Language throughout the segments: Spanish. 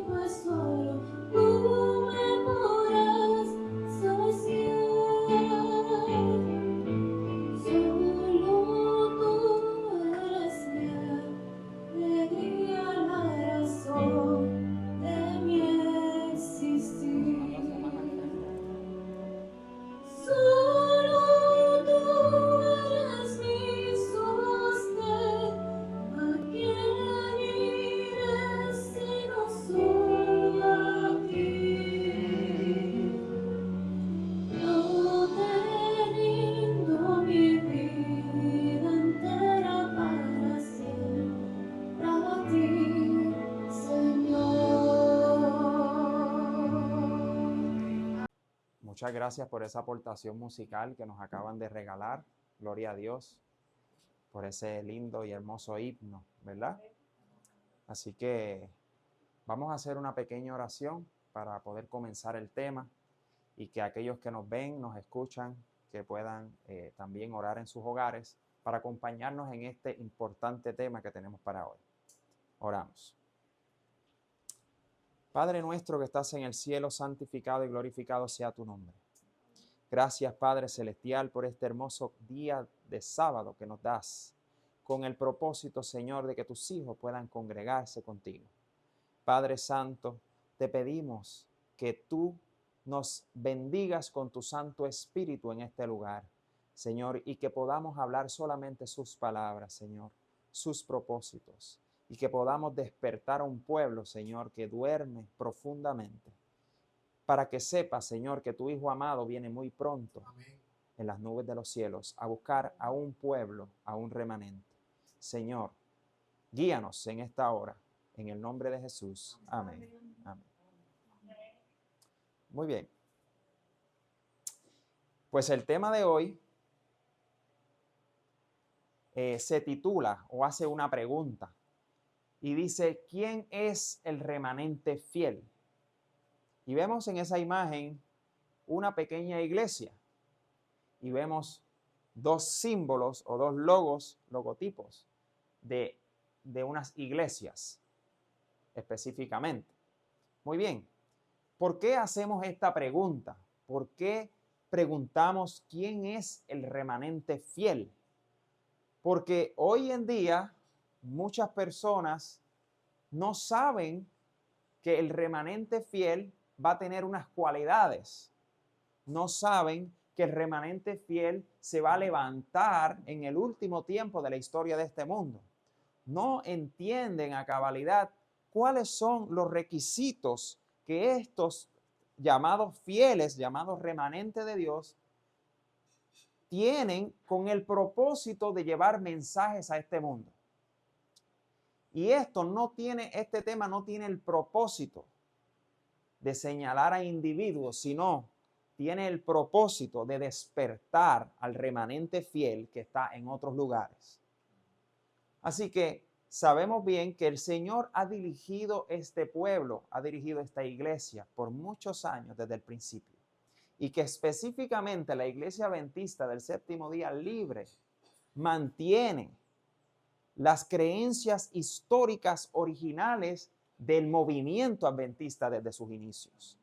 pues solo tú me podrás saciar. Solo tú eres mi alegría, la razón de mi existir. Solo tú eres mi sostén, ¿a quién iré sino solo a ti? No te rindo mi vida entera para siempre a ti, Señor. Muchas gracias por esa aportación musical que nos acaban de regalar. Gloria a Dios por ese lindo y hermoso himno, ¿verdad? Así que vamos a hacer una pequeña oración para poder comenzar el tema y que aquellos que nos ven, nos escuchan, que puedan también orar en sus hogares para acompañarnos en este importante tema que tenemos para hoy. Oramos. Padre nuestro que estás en el cielo, santificado y glorificado sea tu nombre. Gracias, Padre Celestial, por este hermoso día de sábado que nos das, con el propósito, Señor, de que tus hijos puedan congregarse contigo. Padre Santo, te pedimos que tú nos bendigas con tu Santo Espíritu en este lugar, Señor, y que podamos hablar solamente sus palabras, Señor, sus propósitos, y que podamos despertar a un pueblo, Señor, que duerme profundamente, para que sepa, Señor, que tu Hijo amado viene muy pronto. Amén. En las nubes de los cielos a buscar a un pueblo, a un remanente. Señor, guíanos en esta hora, en el nombre de Jesús. Amén. Amén. Muy bien. Pues el tema de hoy se titula o hace una pregunta y dice, ¿quién es el remanente fiel? Y vemos en esa imagen una pequeña iglesia y vemos dos símbolos o dos logotipos de unas iglesias específicamente. Muy bien, ¿por qué hacemos esta pregunta? ¿Por qué preguntamos quién es el remanente fiel? Porque hoy en día muchas personas no saben que el remanente fiel va a tener unas cualidades. No saben que el remanente fiel se va a levantar en el último tiempo de la historia de este mundo. No entienden a cabalidad cuáles son los requisitos que estos llamados fieles, llamados remanentes de Dios, tienen con el propósito de llevar mensajes a este mundo. Y este tema no tiene el propósito de señalar a individuos, sino tiene el propósito de despertar al remanente fiel que está en otros lugares. Así que sabemos bien que el Señor ha dirigido este pueblo, ha dirigido esta iglesia por muchos años desde el principio. Y que específicamente la Iglesia Adventista del Séptimo Día Libre mantiene las creencias históricas originales del movimiento adventista desde sus inicios.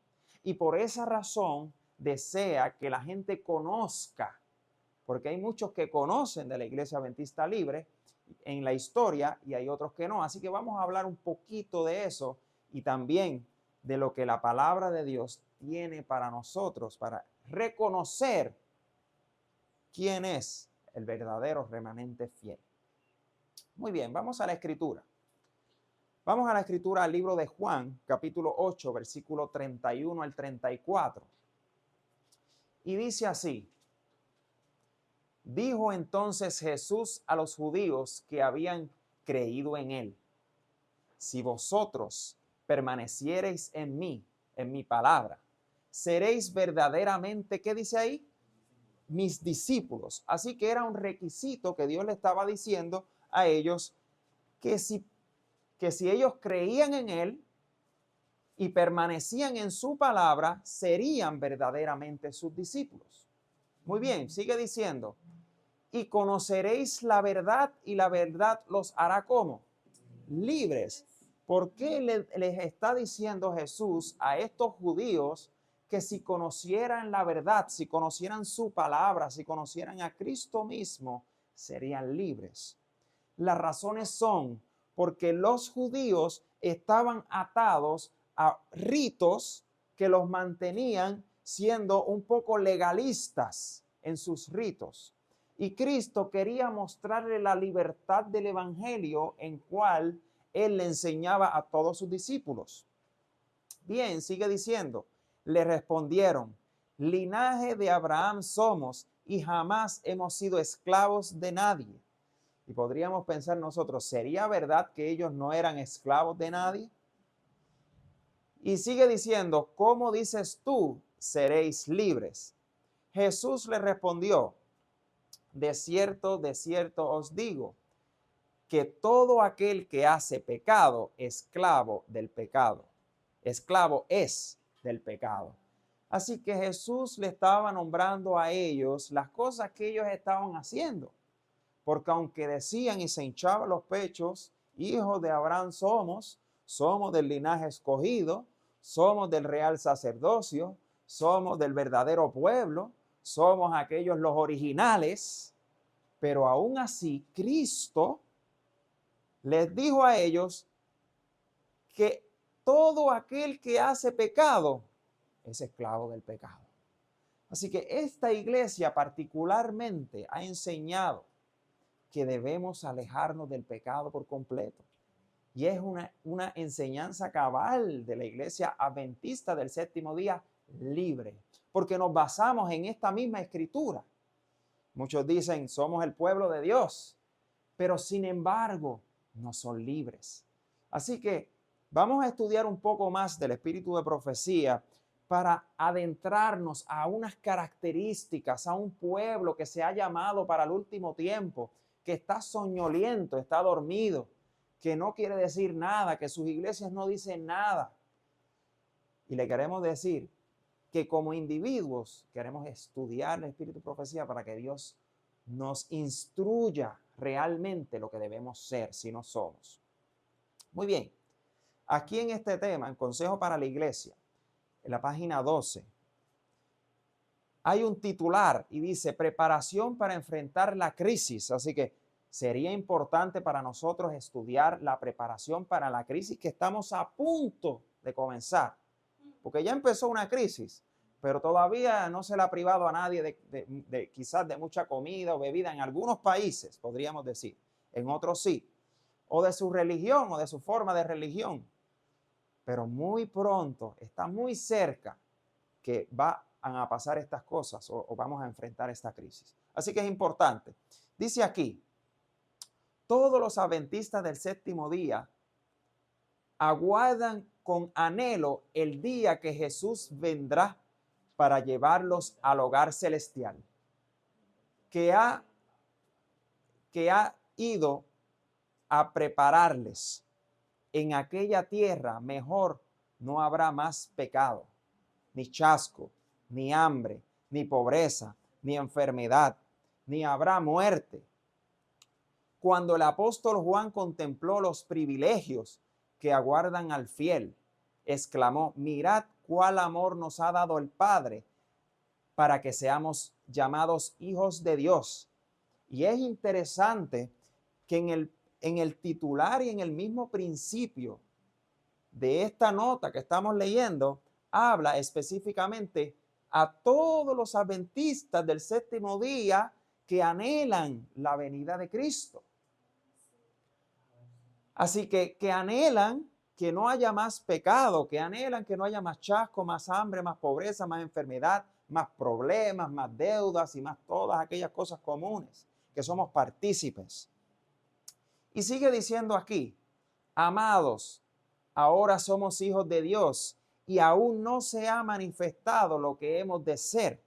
Y por esa razón desea que la gente conozca, porque hay muchos que conocen de la Iglesia Adventista Libre en la historia y hay otros que no. Así que vamos a hablar un poquito de eso y también de lo que la palabra de Dios tiene para nosotros, para reconocer quién es el verdadero remanente fiel. Muy bien, vamos a la Escritura. Vamos a la Escritura, al libro de Juan, capítulo 8, versículo 31 al 34. Y dice así: dijo entonces Jesús a los judíos que habían creído en él: si vosotros permaneciereis en mí, en mi palabra, seréis verdaderamente, ¿qué dice ahí? Mis discípulos. Así que era un requisito que Dios le estaba diciendo a ellos que si ellos creían en él y permanecían en su palabra, serían verdaderamente sus discípulos. Muy bien, sigue diciendo: y conoceréis la verdad y la verdad los hará ¿cómo? Libres. ¿Por qué les está diciendo Jesús a estos judíos que si conocieran la verdad, si conocieran su palabra, si conocieran a Cristo mismo, serían libres? Las razones son porque los judíos estaban atados a ritos que los mantenían siendo un poco legalistas en sus ritos. Y Cristo quería mostrarle la libertad del evangelio en cual él le enseñaba a todos sus discípulos. Bien, sigue diciendo, le respondieron, linaje de Abraham somos y jamás hemos sido esclavos de nadie. Y podríamos pensar nosotros, ¿sería verdad que ellos no eran esclavos de nadie? Y sigue diciendo, ¿cómo dices tú, seréis libres? Jesús le respondió, de cierto os digo, que todo aquel que hace pecado, esclavo del pecado. Esclavo es del pecado. Así que Jesús le estaba nombrando a ellos las cosas que ellos estaban haciendo. Porque aunque decían y se hinchaban los pechos, hijos de Abraham somos del linaje escogido, somos del real sacerdocio, somos del verdadero pueblo, somos aquellos los originales, pero aún así Cristo les dijo a ellos que todo aquel que hace pecado es esclavo del pecado. Así que esta iglesia particularmente ha enseñado que debemos alejarnos del pecado por completo. Y es una enseñanza cabal de la iglesia adventista del séptimo día libre, porque nos basamos en esta misma escritura. Muchos dicen, somos el pueblo de Dios, pero sin embargo, no son libres. Así que vamos a estudiar un poco más del espíritu de profecía para adentrarnos a unas características, a un pueblo que se ha llamado para el último tiempo, que está soñoliento, está dormido, que no quiere decir nada, que sus iglesias no dicen nada. Y le queremos decir que como individuos queremos estudiar el espíritu de profecía para que Dios nos instruya realmente lo que debemos ser si no somos. Muy bien, aquí en este tema, en Consejo para la Iglesia, en la página 12, hay un titular y dice preparación para enfrentar la crisis. Así que sería importante para nosotros estudiar la preparación para la crisis que estamos a punto de comenzar. Porque ya empezó una crisis, pero todavía no se le ha privado a nadie quizás de mucha comida o bebida en algunos países, podríamos decir. En otros sí. O de su religión o de su forma de religión. Pero muy pronto, está muy cerca que van a pasar estas cosas o vamos a enfrentar esta crisis. Así que es importante. Dice aquí, todos los adventistas del séptimo día aguardan con anhelo el día que Jesús vendrá para llevarlos al hogar celestial, que ha ido a prepararles. En aquella tierra mejor no habrá más pecado, ni chasco, ni hambre, ni pobreza, ni enfermedad, ni habrá muerte. Cuando el apóstol Juan contempló los privilegios que aguardan al fiel, exclamó, mirad cuál amor nos ha dado el Padre para que seamos llamados hijos de Dios. Y es interesante que en el titular y en el mismo principio de esta nota que estamos leyendo, habla específicamente a todos los adventistas del séptimo día que anhelan la venida de Cristo. Así que anhelan que no haya más pecado, que anhelan que no haya más chasco, más hambre, más pobreza, más enfermedad, más problemas, más deudas y más todas aquellas cosas comunes que somos partícipes. Y sigue diciendo aquí, amados, ahora somos hijos de Dios y aún no se ha manifestado lo que hemos de ser,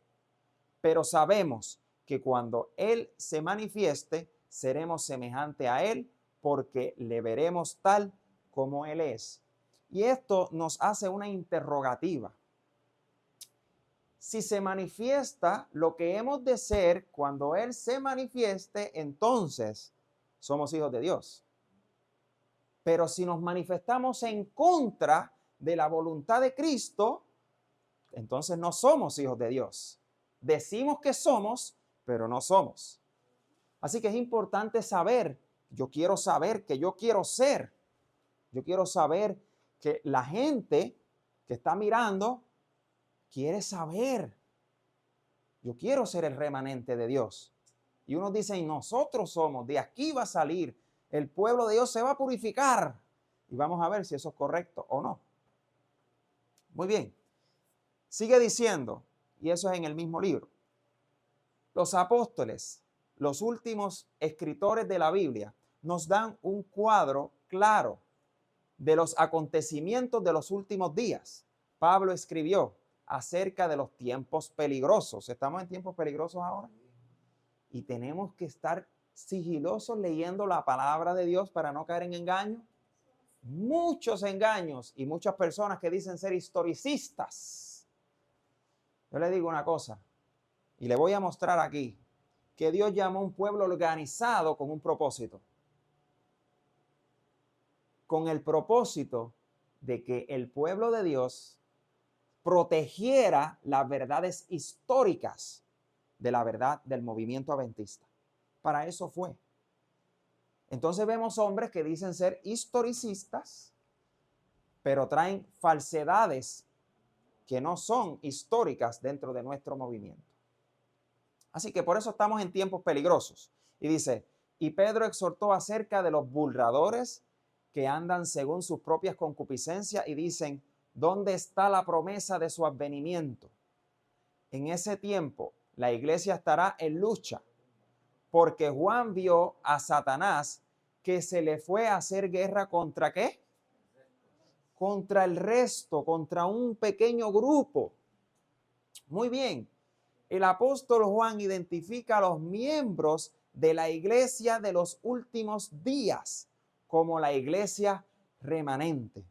pero sabemos que cuando Él se manifieste, seremos semejante a Él porque le veremos tal como Él es. Y esto nos hace una interrogativa. Si se manifiesta lo que hemos de ser, cuando Él se manifieste, entonces somos hijos de Dios. Pero si nos manifestamos en contra de la voluntad de Cristo, entonces no somos hijos de Dios. Decimos que somos, pero no somos. Así que es importante saber, yo quiero saber que yo quiero ser. Yo quiero saber que la gente que está mirando quiere saber. Yo quiero ser el remanente de Dios. Y unos dicen, nosotros somos, de aquí va a salir, el pueblo de Dios se va a purificar. Y vamos a ver si eso es correcto o no. Muy bien. Sigue diciendo, y eso es en el mismo libro. Los apóstoles, los últimos escritores de la Biblia, nos dan un cuadro claro de los acontecimientos de los últimos días. Pablo escribió acerca de los tiempos peligrosos. ¿Estamos en tiempos peligrosos ahora? Y tenemos que estar sigilosos leyendo la palabra de Dios para no caer en engaño. Muchos engaños y muchas personas que dicen ser historicistas. Yo le digo una cosa, y le voy a mostrar aquí, que Dios llamó a un pueblo organizado con un propósito. Con el propósito de que el pueblo de Dios protegiera las verdades históricas de la verdad del movimiento adventista. Para eso fue. Entonces vemos hombres que dicen ser historicistas, pero traen falsedades que no son históricas dentro de nuestro movimiento. Así que por eso estamos en tiempos peligrosos. Y dice, y Pedro exhortó acerca de los burladores que andan según sus propias concupiscencias y dicen, ¿dónde está la promesa de su advenimiento? En ese tiempo la iglesia estará en lucha, porque Juan vio a Satanás que se le fue a hacer guerra ¿contra qué? Contra el resto, contra un pequeño grupo. Muy bien. El apóstol Juan identifica a los miembros de la iglesia de los últimos días como la iglesia remanente.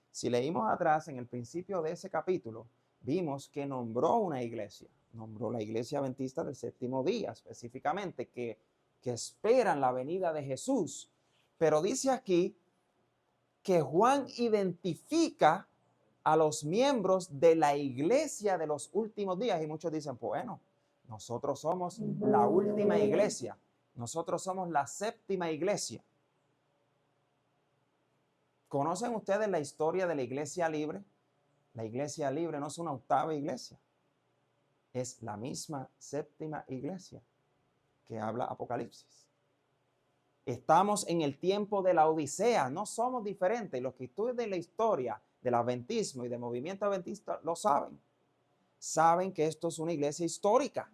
Si leímos atrás en el principio de ese capítulo, vimos que nombró una iglesia. Nombró la iglesia adventista del séptimo día específicamente, que esperan la venida de Jesús. Pero dice aquí que Juan identifica a los miembros de la iglesia de los últimos días. Y muchos dicen, pues bueno, nosotros somos la última iglesia. Nosotros somos la séptima iglesia. ¿Conocen ustedes la historia de la iglesia libre? La iglesia libre no es una octava iglesia. Es la misma séptima iglesia que habla Apocalipsis. Estamos en el tiempo de la Odisea, no somos diferentes. Los que estudian la historia del adventismo y del movimiento adventista lo saben. Saben que esto es una iglesia histórica.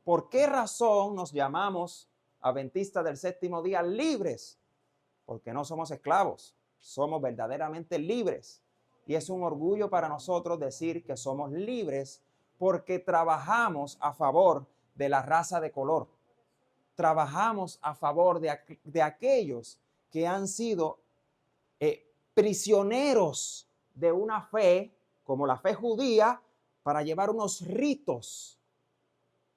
¿Por qué razón nos llamamos adventistas del séptimo día libres? Porque no somos esclavos, somos verdaderamente libres. Y es un orgullo para nosotros decir que somos libres porque trabajamos a favor de la raza de color. Trabajamos a favor de aquellos que han sido prisioneros de una fe, como la fe judía, para llevar unos ritos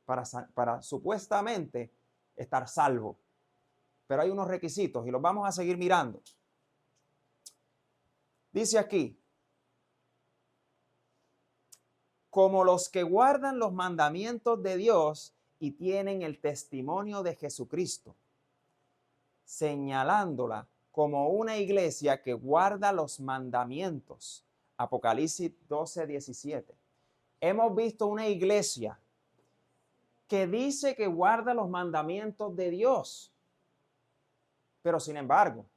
para supuestamente estar salvo. Pero hay unos requisitos y los vamos a seguir mirando. Dice aquí, como los que guardan los mandamientos de Dios y tienen el testimonio de Jesucristo, señalándola como una iglesia que guarda los mandamientos. Apocalipsis 12:17. Hemos visto una iglesia que dice que guarda los mandamientos de Dios. Pero sin embargo,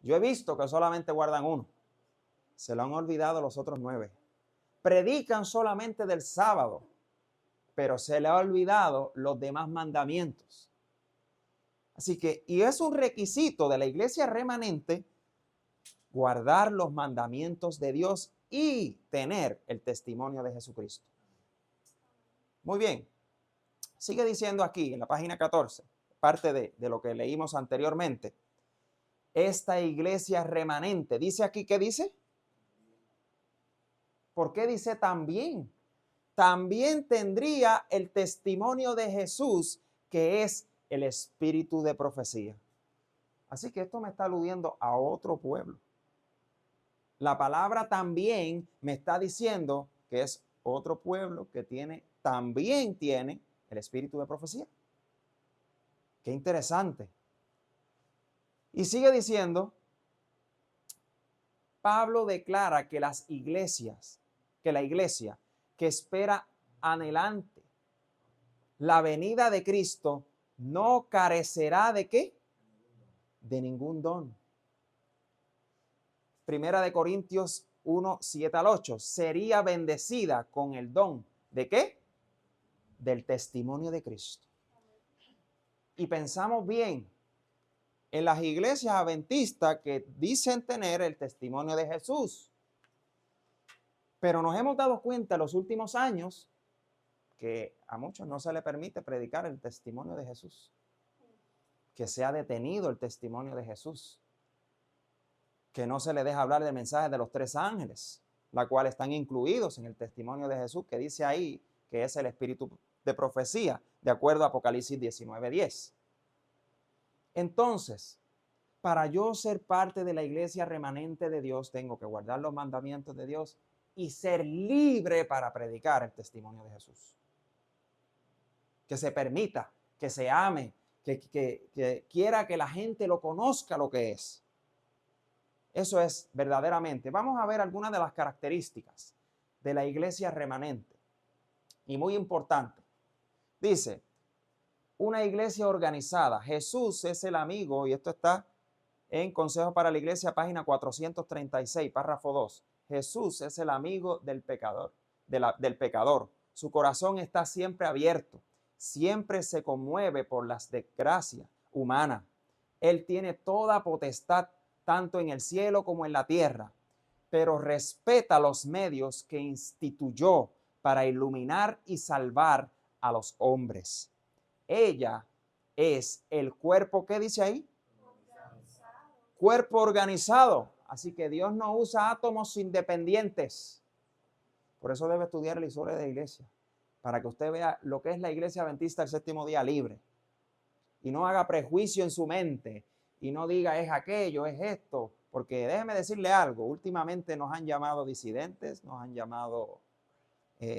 yo he visto que solamente guardan uno. Se lo han olvidado los otros 9. Predican solamente del sábado, pero se le ha olvidado los demás mandamientos. Así que, y es un requisito de la iglesia remanente guardar los mandamientos de Dios y tener el testimonio de Jesucristo. Muy bien. Sigue diciendo aquí en la página 14, parte de lo que leímos anteriormente. Esta iglesia remanente, dice aquí, ¿qué dice? ¿Por qué dice también? También tendría el testimonio de Jesús, que es el espíritu de profecía. Así que esto me está aludiendo a otro pueblo. La palabra también me está diciendo que es otro pueblo que también tiene el espíritu de profecía. Qué interesante. Y sigue diciendo, Pablo declara que la iglesia que espera anhelante la venida de Cristo no carecerá ¿de qué? De ningún don. Primera de Corintios 1, 7 al 8. Sería bendecida con el don. ¿De qué? Del testimonio de Cristo. Y pensamos bien en las iglesias adventistas que dicen tener el testimonio de Jesús. Pero nos hemos dado cuenta en los últimos años que a muchos no se les permite predicar el testimonio de Jesús. Que se ha detenido el testimonio de Jesús. Que no se le deja hablar del mensaje de los 3 ángeles, la cual están incluidos en el testimonio de Jesús, que dice ahí que es el espíritu de profecía, de acuerdo a Apocalipsis 19:10. Entonces, para yo ser parte de la iglesia remanente de Dios, tengo que guardar los mandamientos de Dios y ser libre para predicar el testimonio de Jesús. Que se permita, que se ame, que quiera que la gente lo conozca lo que es. Eso es verdaderamente. Vamos a ver algunas de las características de la iglesia remanente. Y muy importante. Dice, una iglesia organizada. Jesús es el amigo, y esto está en Consejos para la Iglesia, página 436, párrafo 2. Jesús es el amigo del pecador, del pecador. Su corazón está siempre abierto. Siempre se conmueve por las desgracias humanas. Él tiene toda potestad, tanto en el cielo como en la tierra, pero respeta los medios que instituyó para iluminar y salvar a los hombres. Ella es el cuerpo, ¿qué dice ahí? Cuerpo organizado. Así que Dios no usa átomos independientes. Por eso debe estudiar la historia de la iglesia, para que usted vea lo que es la iglesia adventista del séptimo día libre. Y no haga prejuicio en su mente y no diga es aquello, es esto. Porque déjeme decirle algo, últimamente nos han llamado disidentes, nos han llamado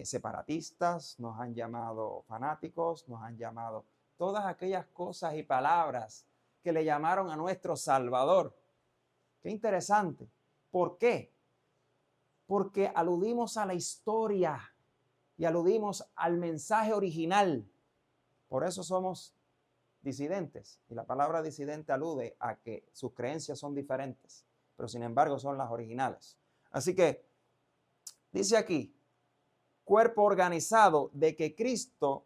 separatistas, nos han llamado fanáticos, nos han llamado todas aquellas cosas y palabras que le llamaron a nuestro Salvador. Qué interesante. ¿Por qué? Porque aludimos a la historia y aludimos al mensaje original. Por eso somos disidentes. Y la palabra disidente alude a que sus creencias son diferentes, pero sin embargo son las originales. Así que dice aquí, cuerpo organizado de que Cristo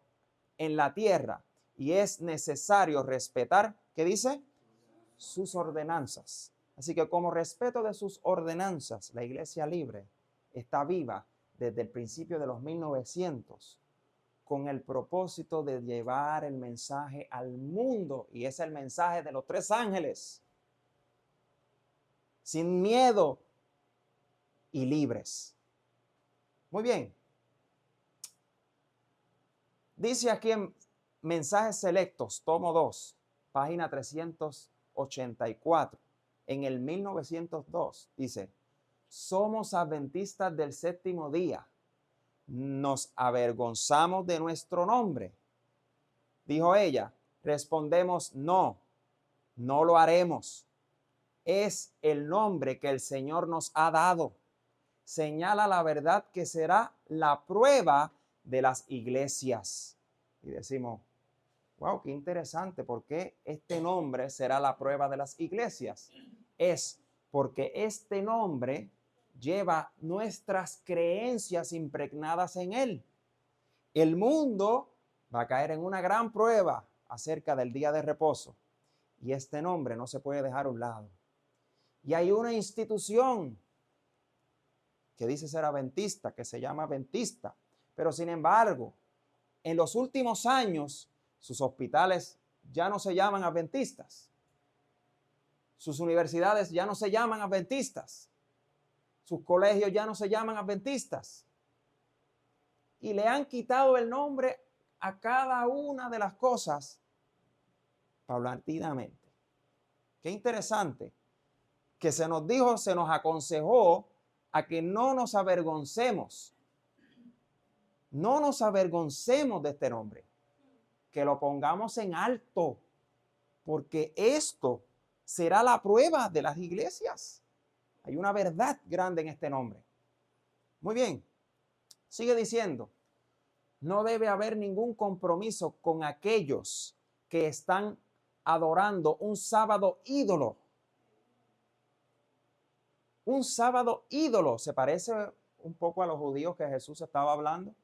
en la tierra, y es necesario respetar, ¿qué dice? Sus ordenanzas. Así que como respeto de sus ordenanzas, la iglesia libre está viva desde el principio de los 1900 con el propósito de llevar el mensaje al mundo, y es el mensaje de los 3 ángeles, sin miedo y libres. Muy bien. Dice aquí en Mensajes Selectos, tomo 2, página 384, en el 1902, dice, somos adventistas del séptimo día. ¿Nos avergonzamos de nuestro nombre? Dijo ella. Respondemos, no, no lo haremos. Es el nombre que el Señor nos ha dado. Señala la verdad que será la prueba de las iglesias. Y decimos, wow, qué interesante, ¿por qué este nombre será la prueba de las iglesias? Es porque este nombre lleva nuestras creencias impregnadas en él. El mundo va a caer en una gran prueba acerca del día de reposo, y este nombre no se puede dejar a un lado. Y hay una institución que dice ser adventista, que se llama adventista, pero sin embargo, en los últimos años, sus hospitales ya no se llaman adventistas. Sus universidades ya no se llaman adventistas. Sus colegios ya no se llaman adventistas. Y le han quitado el nombre a cada una de las cosas paulatinamente. Qué interesante que se nos dijo, se nos aconsejó a que no nos avergoncemos. No nos avergoncemos de este nombre, que lo pongamos en alto, porque esto será la prueba de las iglesias. Hay una verdad grande en este nombre. Muy bien, sigue diciendo, no debe haber ningún compromiso con aquellos que están adorando un sábado ídolo. Un sábado ídolo, se parece un poco a los judíos que Jesús estaba hablando,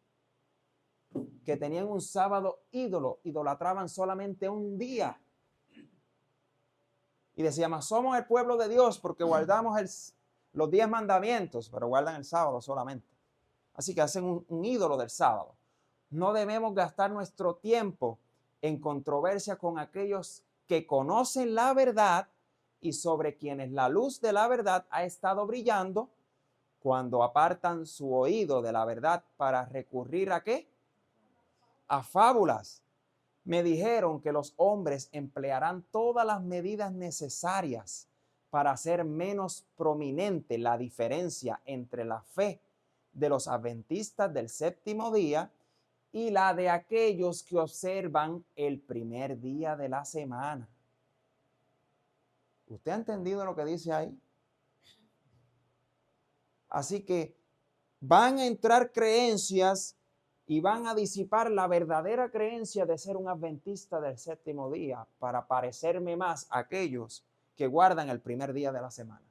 que tenían un sábado ídolo, idolatraban solamente un día. Y decíamos, somos el pueblo de Dios porque guardamos los 10 mandamientos, pero guardan el sábado solamente. Así que hacen un ídolo del sábado. No debemos gastar nuestro tiempo en controversia con aquellos que conocen la verdad y sobre quienes la luz de la verdad ha estado brillando, cuando apartan su oído de la verdad para recurrir ¿a qué? A fábulas. Me dijeron que los hombres emplearán todas las medidas necesarias para hacer menos prominente la diferencia entre la fe de los adventistas del séptimo día y la de aquellos que observan el primer día de la semana. ¿Usted ha entendido lo que dice ahí? Así que van a entrar creencias y van a disipar la verdadera creencia de ser un adventista del séptimo día para parecerme más a aquellos que guardan el primer día de la semana.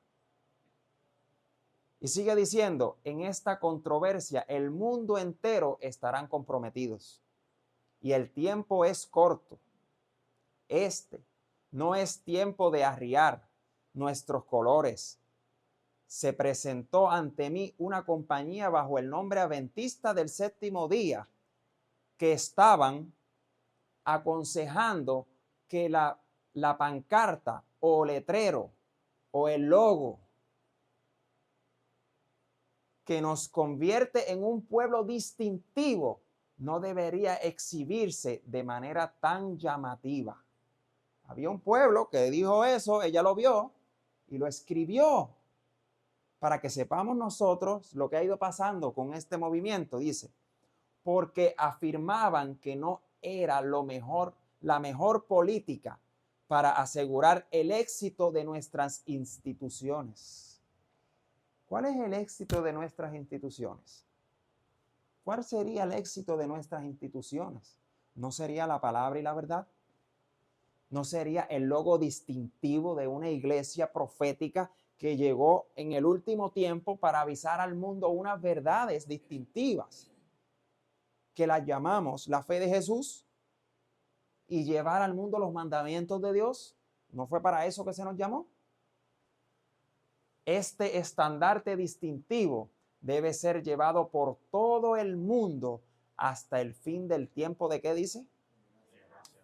Y sigue diciendo, en esta controversia el mundo entero estarán comprometidos y el tiempo es corto. Este no es tiempo de arriar nuestros colores. Se presentó ante mí una compañía bajo el nombre Adventista del Séptimo Día que estaban aconsejando que la pancarta o letrero o el logo que nos convierte en un pueblo distintivo no debería exhibirse de manera tan llamativa. Había un pueblo que dijo eso, ella lo vio y lo escribió para que sepamos nosotros lo que ha ido pasando con este movimiento, dice, porque afirmaban que no era la mejor política para asegurar el éxito de nuestras instituciones. ¿Cuál es el éxito de nuestras instituciones? ¿Cuál sería el éxito de nuestras instituciones? ¿No sería la palabra y la verdad? ¿No sería el logo distintivo de una iglesia profética que llegó en el último tiempo para avisar al mundo unas verdades distintivas que las llamamos la fe de Jesús y llevar al mundo los mandamientos de Dios? ¿No fue para eso que se nos llamó? Este estandarte distintivo debe ser llevado por todo el mundo hasta el fin del tiempo. ¿De qué dice?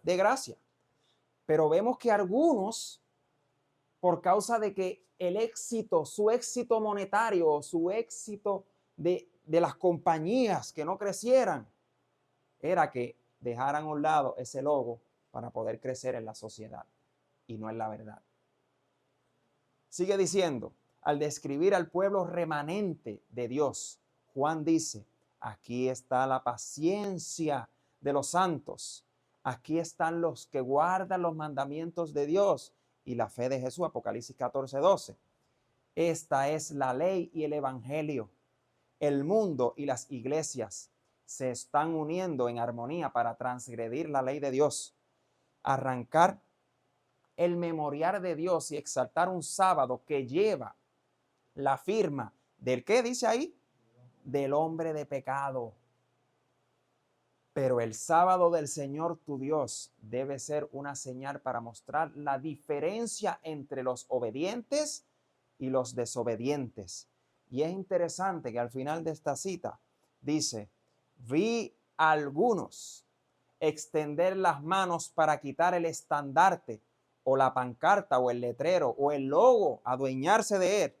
De gracia. Pero vemos que algunos, por causa de que el éxito, su éxito monetario, su éxito de las compañías que no crecieran, era que dejaran a un lado ese logo para poder crecer en la sociedad y no en la verdad. Sigue diciendo, al describir al pueblo remanente de Dios, Juan dice, aquí está la paciencia de los santos. Aquí están los que guardan los mandamientos de Dios y la fe de Jesús, Apocalipsis 14:12. Esta es la ley y el evangelio. El mundo y las iglesias se están uniendo en armonía para transgredir la ley de Dios, arrancar el memorial de Dios y exaltar un sábado que lleva la firma del ¿qué dice ahí? Del hombre de pecado. Pero el sábado del Señor tu Dios debe ser una señal para mostrar la diferencia entre los obedientes y los desobedientes. Y es interesante que al final de esta cita dice, vi a algunos extender las manos para quitar el estandarte o la pancarta o el letrero o el logo, adueñarse de él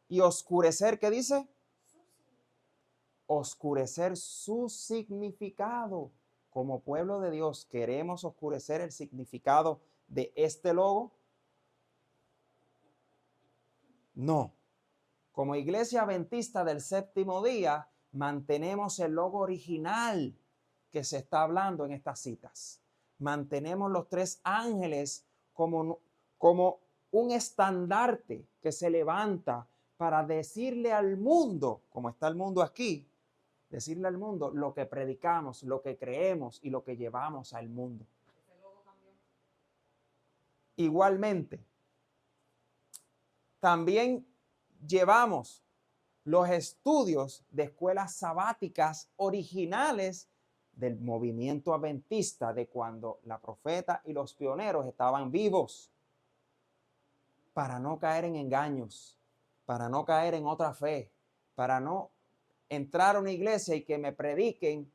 y oscurecer, ¿qué dice? Oscurecer su significado. Como pueblo de Dios, ¿queremos oscurecer el significado de este logo? No. Como iglesia adventista del séptimo día, mantenemos el logo original que se está hablando en estas citas. Mantenemos los tres ángeles como un estandarte que se levanta para decirle al mundo, como está el mundo aquí, decirle al mundo lo que predicamos, lo que creemos y lo que llevamos al mundo. Igualmente, también llevamos los estudios de escuelas sabáticas originales del movimiento adventista de cuando la profeta y los pioneros estaban vivos, para no caer en engaños, para no caer en otra fe, para no entrar a una iglesia y que me prediquen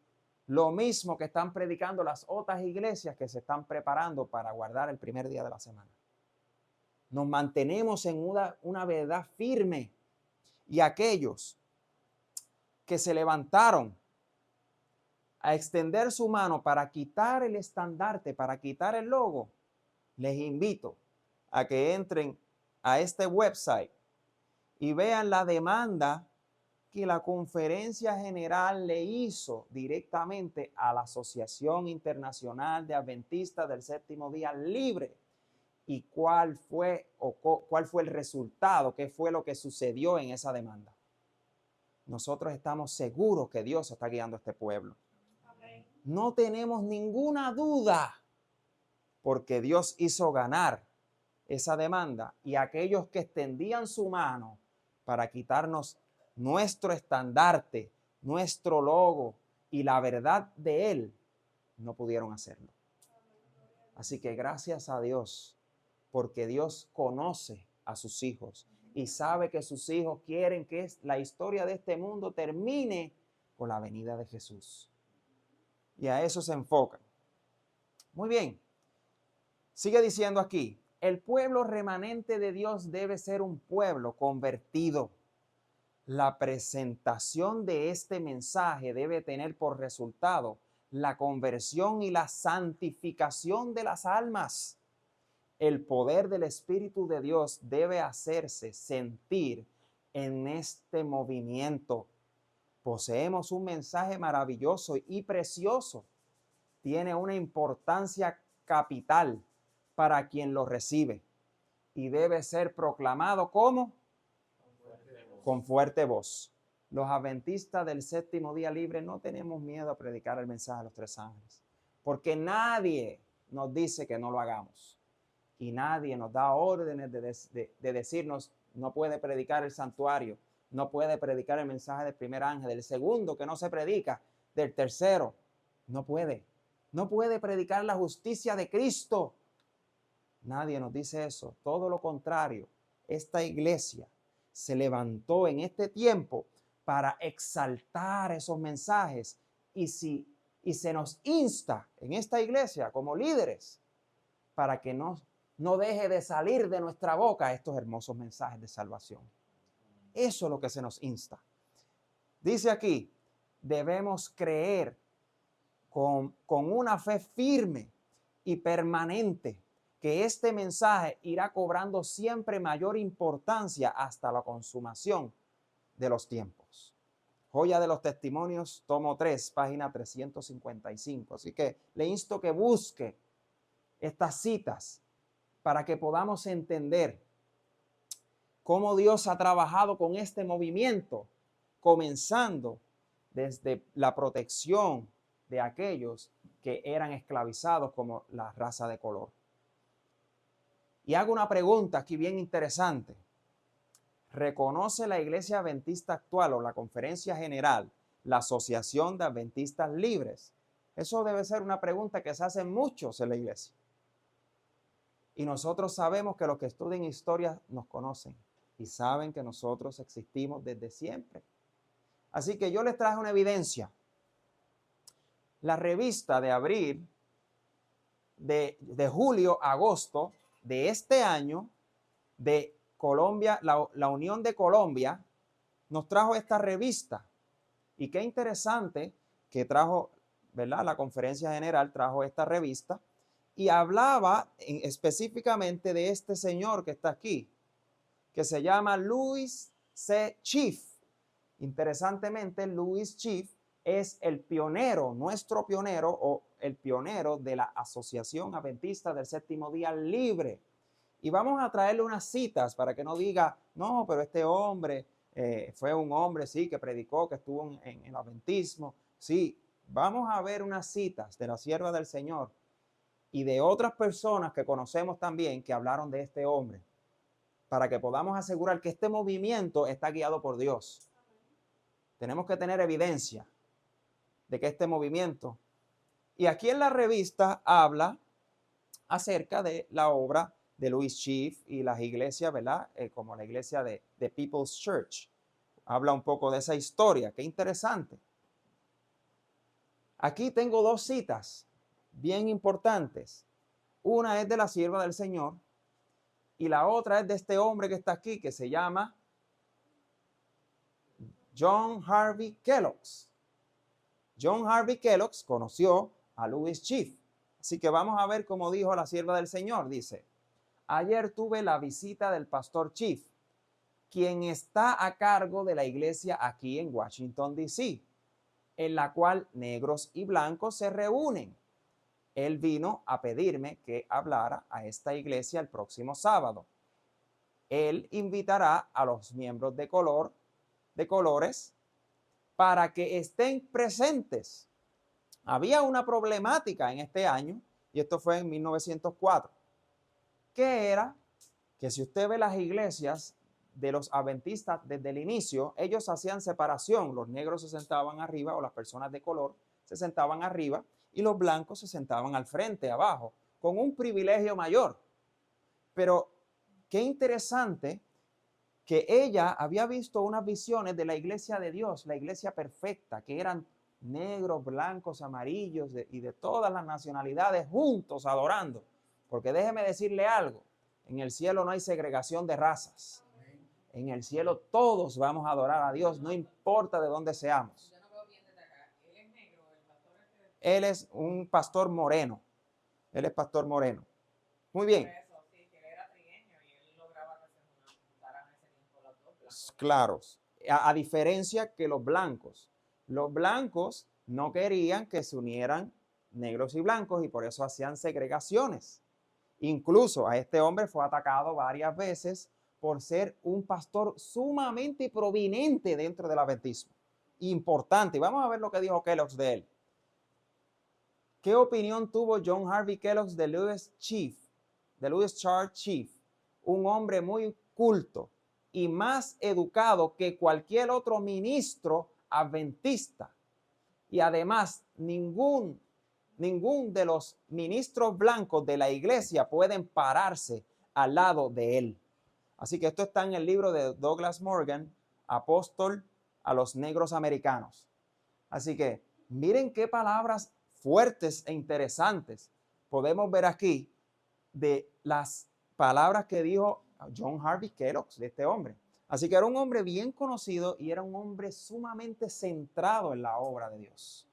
lo mismo que están predicando las otras iglesias que se están preparando para guardar el primer día de la semana. Nos mantenemos en una verdad firme, y aquellos que se levantaron a extender su mano para quitar el estandarte, para quitar el logo, les invito a que entren a este website y vean la demanda que la Conferencia General le hizo directamente a la Asociación Internacional de Adventistas del Séptimo Día Libre, y cuál fue el resultado, qué fue lo que sucedió en esa demanda. Nosotros estamos seguros que Dios está guiando a este pueblo. No tenemos ninguna duda, porque Dios hizo ganar esa demanda, y aquellos que extendían su mano para quitarnos nuestro estandarte, nuestro logo y la verdad de Él, no pudieron hacerlo. Así que gracias a Dios, porque Dios conoce a sus hijos y sabe que sus hijos quieren que la historia de este mundo termine con la venida de Jesús. Y a eso se enfocan. Muy bien. Sigue diciendo aquí, el pueblo remanente de Dios debe ser un pueblo convertido. La presentación de este mensaje debe tener por resultado la conversión y la santificación de las almas. El poder del Espíritu de Dios debe hacerse sentir en este movimiento. Poseemos un mensaje maravilloso y precioso. Tiene una importancia capital para quien lo recibe y debe ser proclamado ¿cómo? Con fuerte voz. Los adventistas del séptimo día libre no tenemos miedo a predicar el mensaje de los tres ángeles, porque nadie nos dice que no lo hagamos. Y nadie nos da órdenes de decirnos, no puede predicar el santuario, no puede predicar el mensaje del primer ángel, del segundo que no se predica, del tercero, no puede. No puede predicar la justicia de Cristo. Nadie nos dice eso. Todo lo contrario, esta iglesia se levantó en este tiempo para exaltar esos mensajes, y se nos insta en esta iglesia como líderes para que no deje de salir de nuestra boca estos hermosos mensajes de salvación. Eso es lo que se nos insta. Dice aquí, debemos creer con una fe firme y permanente que este mensaje irá cobrando siempre mayor importancia hasta la consumación de los tiempos. Joya de los Testimonios, tomo 3, página 355. Así que le insto que busque estas citas para que podamos entender cómo Dios ha trabajado con este movimiento, comenzando desde la protección de aquellos que eran esclavizados como la raza de color. Y hago una pregunta aquí bien interesante. ¿Reconoce la Iglesia Adventista actual o la Conferencia General la Asociación de Adventistas Libres? Eso debe ser una pregunta que se hacen muchos en la iglesia. Y nosotros sabemos que los que estudian historia nos conocen y saben que nosotros existimos desde siempre. Así que yo les traje una evidencia. La revista de abril, de julio a agosto de este año, de Colombia, la Unión de Colombia, nos trajo esta revista. Y qué interesante que trajo, ¿verdad? La Conferencia General trajo esta revista y hablaba específicamente de este señor que está aquí, que se llama Louis C. Chief. Interesantemente, Louis Chief es el pionero, nuestro pionero o el pionero de la Asociación Adventista del Séptimo Día Libre. Y vamos a traerle unas citas para que no diga, no, pero este hombre fue un hombre, sí, que predicó, que estuvo en el adventismo. Sí, vamos a ver unas citas de la sierva del Señor y de otras personas que conocemos también que hablaron de este hombre, para que podamos asegurar que este movimiento está guiado por Dios. Tenemos que tener evidencia de que este movimiento, y aquí en la revista habla acerca de la obra de Louis Chief y las iglesias, ¿verdad? Como la iglesia de People's Church. Habla un poco de esa historia, qué interesante. Aquí tengo dos citas bien importantes. Una es de la sierva del Señor y la otra es de este hombre que está aquí, que se llama John Harvey Kellogg. John Harvey Kellogg conoció a Louis Chief. Así que vamos a ver cómo dijo la sierva del Señor. Dice, ayer tuve la visita del pastor Chief, quien está a cargo de la iglesia aquí en Washington, D.C., en la cual negros y blancos se reúnen. Él vino a pedirme que hablara a esta iglesia el próximo sábado. Él invitará a los miembros de colores, para que estén presentes. Había una problemática en este año, y esto fue en 1904, que era que si usted ve las iglesias de los adventistas desde el inicio, ellos hacían separación. Los negros se sentaban arriba o las personas de color se sentaban arriba y los blancos se sentaban al frente, abajo, con un privilegio mayor. Pero qué interesante que ella había visto unas visiones de la iglesia de Dios, la iglesia perfecta, que eran negros, blancos, amarillos y de todas las nacionalidades juntos adorando. Porque déjeme decirle algo, en el cielo no hay segregación de razas. En el cielo todos vamos a adorar a Dios, no importa de dónde seamos. Yo no veo bien desde acá. Él es negro, el pastor Él es un pastor moreno. Él es pastor moreno. Muy bien. Eso, sí, que él era trigueño y él lograba que se juntaran ese tiempo los dos blancos. Claros. A diferencia que los blancos no querían que se unieran negros y blancos y por eso hacían segregaciones. Incluso a este hombre fue atacado varias veces por ser un pastor sumamente prominente dentro del adventismo. Importante. Vamos a ver lo que dijo Kellogg de él. ¿Qué opinión tuvo John Harvey Kellogg de Louis Charles Chief? Un hombre muy culto y más educado que cualquier otro ministro adventista. Y además, ningún de los ministros blancos de la iglesia pueden pararse al lado de él. Así que esto está en el libro de Douglas Morgan, Apóstol a los Negros Americanos. Así que miren qué palabras fuertes e interesantes podemos ver aquí de las palabras que dijo John Harvey Kellogg de este hombre. Así que era un hombre bien conocido y era un hombre sumamente centrado en la obra de Dios.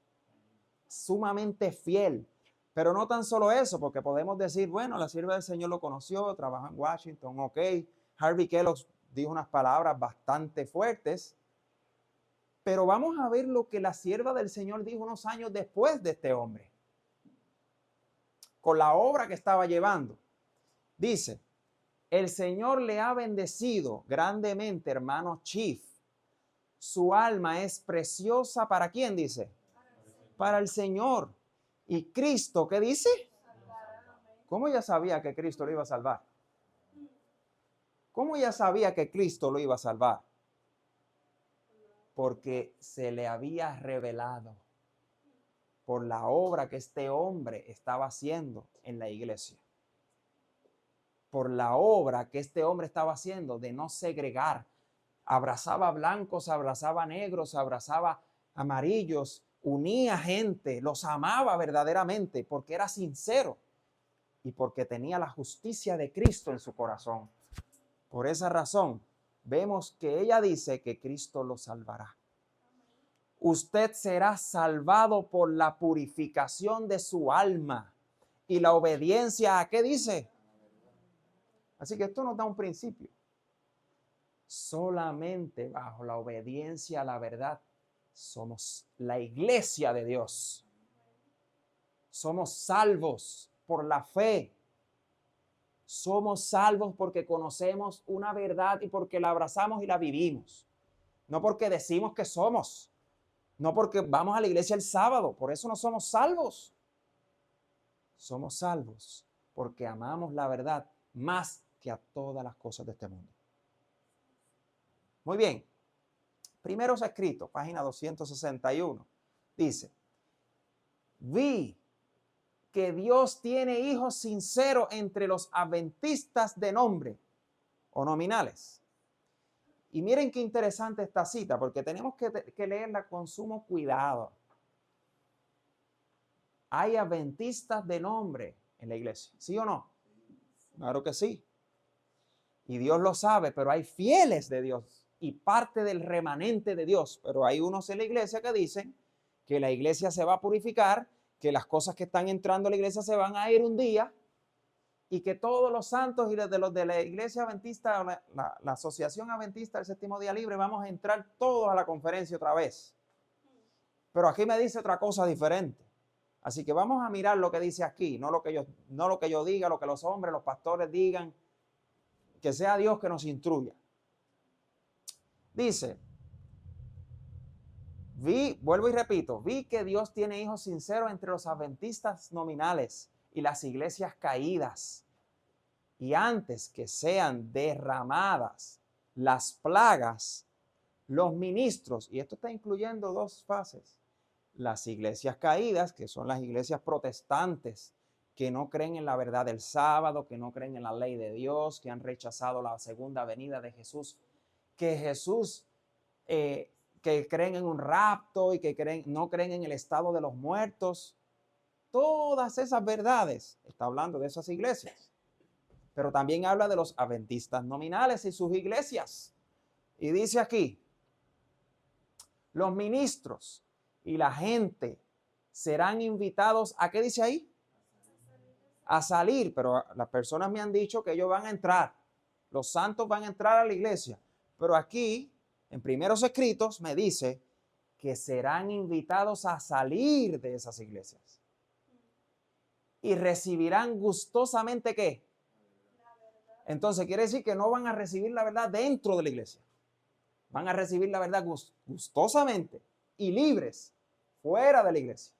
Sumamente fiel. Pero no tan solo eso, porque podemos decir, bueno, la sierva del Señor lo conoció, trabajó en Washington, ok. Harvey Kellogg dijo unas palabras bastante fuertes. Pero vamos a ver lo que la sierva del Señor dijo unos años después de este hombre. Con la obra que estaba llevando. Dice, el Señor le ha bendecido grandemente, hermano Chief. Su alma es preciosa, ¿para quién dice? Para el Señor. ¿Y Cristo qué dice? ¿Cómo ella sabía que Cristo lo iba a salvar? ¿Cómo ella sabía que Cristo lo iba a salvar? Porque se le había revelado por la obra que este hombre estaba haciendo en la iglesia. Por la obra que este hombre estaba haciendo de no segregar. Abrazaba blancos, abrazaba negros, abrazaba amarillos, unía gente, los amaba verdaderamente porque era sincero y porque tenía la justicia de Cristo en su corazón. Por esa razón, vemos que ella dice que Cristo lo salvará. Usted será salvado por la purificación de su alma y la obediencia a ¿qué dice? Así que esto nos da un principio. solamente bajo la obediencia a la verdad somos la iglesia de Dios. Somos salvos por la fe. Somos salvos porque conocemos una verdad y porque la abrazamos y la vivimos. No porque decimos que somos. No porque vamos a la iglesia el sábado. Por eso no somos salvos. Somos salvos porque amamos la verdad más que a todas las cosas de este mundo. Muy bien. Primeros escritos, página 261. Dice, vi que Dios tiene hijos sinceros entre los adventistas de nombre o nominales. Y miren qué interesante esta cita, porque tenemos que leerla con sumo cuidado. ¿Hay adventistas de nombre en la iglesia? ¿Sí o no? Claro que sí. Y Dios lo sabe, pero hay fieles de Dios y parte del remanente de Dios. Pero hay unos en la iglesia que dicen que la iglesia se va a purificar, que las cosas que están entrando a la iglesia se van a ir un día y que todos los santos y los de la iglesia adventista, la asociación adventista del séptimo día libre, vamos a entrar todos a la conferencia otra vez. Pero aquí me dice otra cosa diferente. Así que vamos a mirar lo que dice aquí, no lo que yo diga, lo que los hombres, los pastores digan, que sea Dios que nos instruya. Dice, vuelvo y repito, vi que Dios tiene hijos sinceros entre los adventistas nominales y las iglesias caídas. Y antes que sean derramadas las plagas, los ministros, y esto está incluyendo dos fases, las iglesias caídas, que son las iglesias protestantes, que no creen en la verdad del sábado, que no creen en la ley de Dios, que han rechazado la segunda venida de Jesús, que creen en un rapto y que no creen en el estado de los muertos. Todas esas verdades, está hablando de esas iglesias. Pero también habla de los adventistas nominales y sus iglesias. Y dice aquí, los ministros y la gente serán invitados, ¿a qué dice ahí? A salir, pero las personas me han dicho que ellos van a entrar. Los santos van a entrar a la iglesia. Pero aquí, en primeros escritos, me dice que serán invitados a salir de esas iglesias. Y recibirán gustosamente ¿qué? Entonces quiere decir que no van a recibir la verdad dentro de la iglesia. Van a recibir la verdad gustosamente y libres fuera de la iglesia.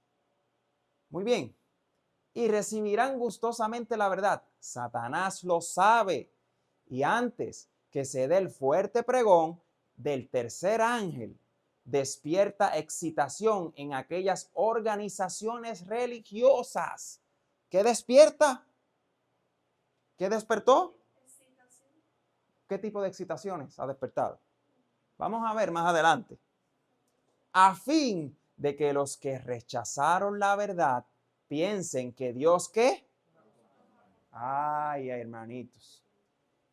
Muy bien. Y recibirán gustosamente la verdad. Satanás lo sabe. Y antes que se dé el fuerte pregón del tercer ángel, despierta excitación en aquellas organizaciones religiosas. ¿Qué despierta? ¿Qué despertó? ¿Qué tipo de excitaciones ha despertado? Vamos a ver más adelante. A fin de que los que rechazaron la verdad piensen que Dios ¿qué? Ay, hermanitos.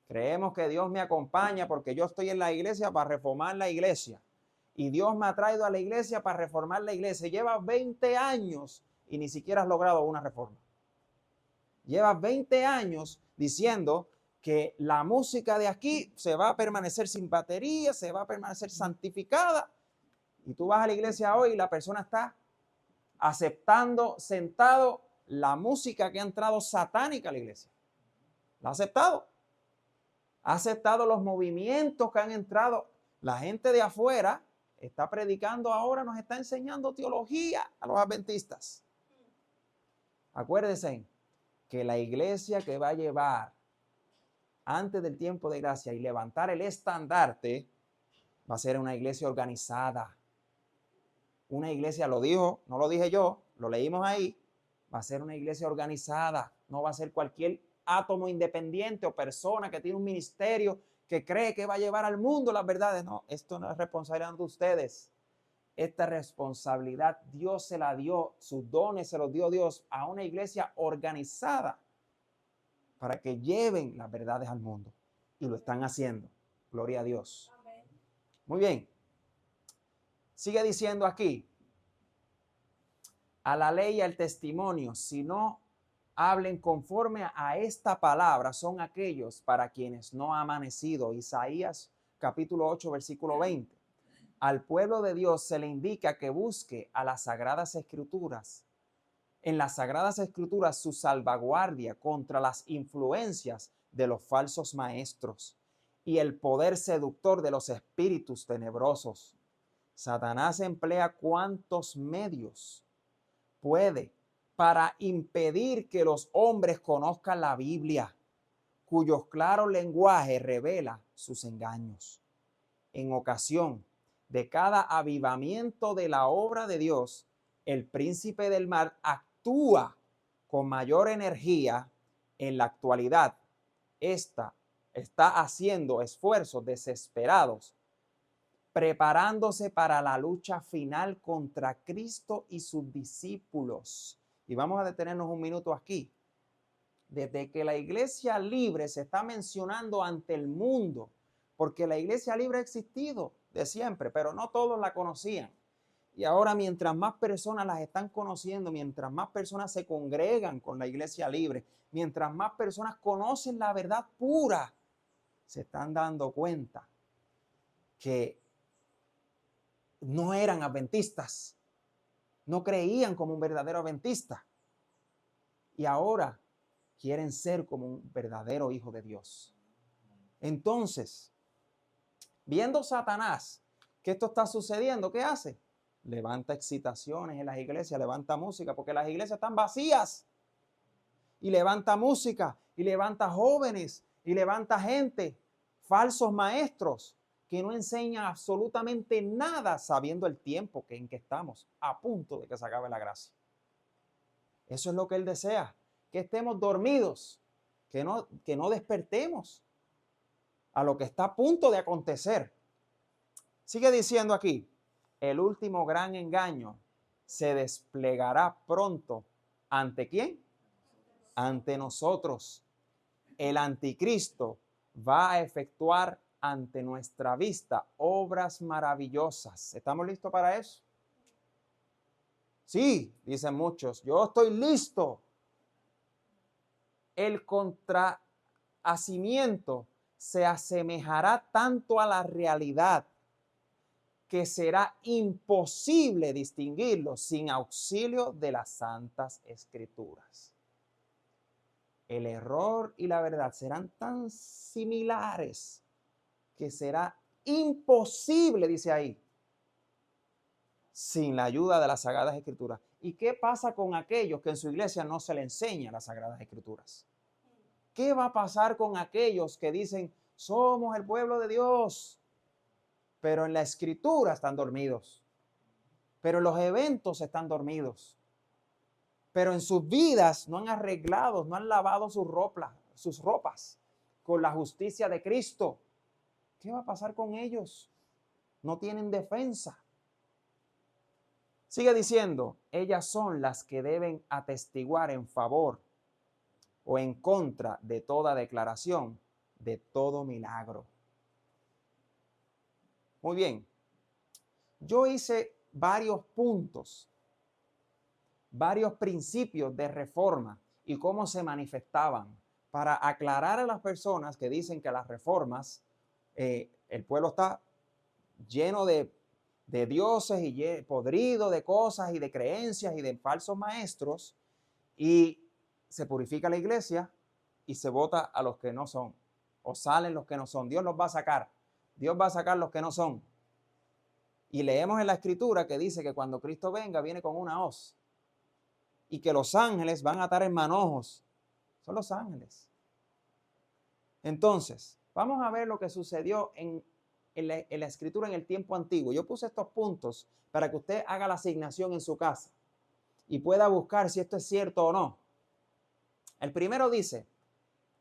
Creemos que Dios me acompaña porque yo estoy en la iglesia para reformar la iglesia. Y Dios me ha traído a la iglesia para reformar la iglesia. Llevas 20 años y ni siquiera has logrado una reforma. Llevas 20 años diciendo que la música de aquí se va a permanecer sin batería, se va a permanecer santificada. Y tú vas a la iglesia hoy y la persona está aceptando sentado la música que ha entrado satánica a la iglesia. ¿La ha aceptado? Ha aceptado los movimientos que han entrado. La gente de afuera está predicando ahora, nos está enseñando teología a los adventistas. Acuérdense que la iglesia que va a llevar antes del tiempo de gracia y levantar el estandarte va a ser una iglesia organizada. Una iglesia, lo dijo, no lo dije yo, lo leímos ahí, va a ser una iglesia organizada, no va a ser cualquier átomo independiente o persona que tiene un ministerio que cree que va a llevar al mundo las verdades. No, esto no es responsabilidad de ustedes. Esta responsabilidad Dios se la dio, sus dones se los dio Dios a una iglesia organizada para que lleven las verdades al mundo. Y lo están haciendo. Gloria a Dios. Muy bien. Sigue diciendo aquí, a la ley y al testimonio, si no hablen conforme a esta palabra, son aquellos para quienes no ha amanecido. Isaías capítulo 8, versículo 20. Al pueblo de Dios se le indica que busque a las Sagradas Escrituras. En las Sagradas Escrituras su salvaguardia contra las influencias de los falsos maestros y el poder seductor de los espíritus tenebrosos. Satanás emplea cuantos medios puede para impedir que los hombres conozcan la Biblia, cuyo claro lenguaje revela sus engaños. En ocasión de cada avivamiento de la obra de Dios, el príncipe del mal actúa con mayor energía. En la actualidad, esta está haciendo esfuerzos desesperados, preparándose para la lucha final contra Cristo y sus discípulos. Y vamos a detenernos un minuto aquí. Desde que la iglesia libre se está mencionando ante el mundo, porque la iglesia libre ha existido de siempre, pero no todos la conocían. Y ahora, mientras más personas las están conociendo, mientras más personas se congregan con la iglesia libre, mientras más personas conocen la verdad pura, se están dando cuenta que no eran adventistas, no creían como un verdadero adventista. Y ahora quieren ser como un verdadero hijo de Dios. Entonces, viendo Satanás que esto está sucediendo, ¿qué hace? Levanta excitaciones en las iglesias, levanta música, porque las iglesias están vacías. Y levanta música, y levanta jóvenes, y levanta gente, falsos maestros, que no enseñan absolutamente nada, sabiendo el tiempo en que estamos, a punto de que se acabe la gracia. Eso es lo que Él desea, que estemos dormidos, que no despertemos a lo que está a punto de acontecer. Sigue diciendo aquí, el último gran engaño se desplegará pronto. ¿Ante quién? Ante nosotros. El anticristo va a efectuar ante nuestra vista obras maravillosas. ¿Estamos listos para eso? Sí, dicen muchos, yo estoy listo. El contrahacimiento se asemejará tanto a la realidad que será imposible distinguirlo sin auxilio de las Santas Escrituras. El error y la verdad serán tan similares que será imposible, dice ahí, sin la ayuda de las Sagradas Escrituras. ¿Y qué pasa con aquellos que en su iglesia no se le enseñan las Sagradas Escrituras? ¿Qué va a pasar con aquellos que dicen, somos el pueblo de Dios, pero en la Escritura están dormidos, pero en los eventos están dormidos, pero en sus vidas no han arreglado, no han lavado sus ropas con la justicia de Cristo? ¿Qué va a pasar con ellos? No tienen defensa. Sigue diciendo, ellas son las que deben atestiguar en favor o en contra de toda declaración, de todo milagro. Muy bien. Yo hice varios puntos, varios principios de reforma y cómo se manifestaban para aclarar a las personas que dicen que las reformas, el pueblo está lleno de dioses y podrido de cosas y de creencias y de falsos maestros, y se purifica la iglesia y se vota a los que no son, o salen los que no son. Dios los va a sacar. Dios va a sacar los que no son. Y leemos en la Escritura que dice que cuando Cristo venga, viene con una hoz. Y que los ángeles van a estar en manojos. Son los ángeles. Entonces, vamos a ver lo que sucedió en la Escritura en el tiempo antiguo. Yo puse estos puntos para que usted haga la asignación en su casa y pueda buscar si esto es cierto o no. El primero dice,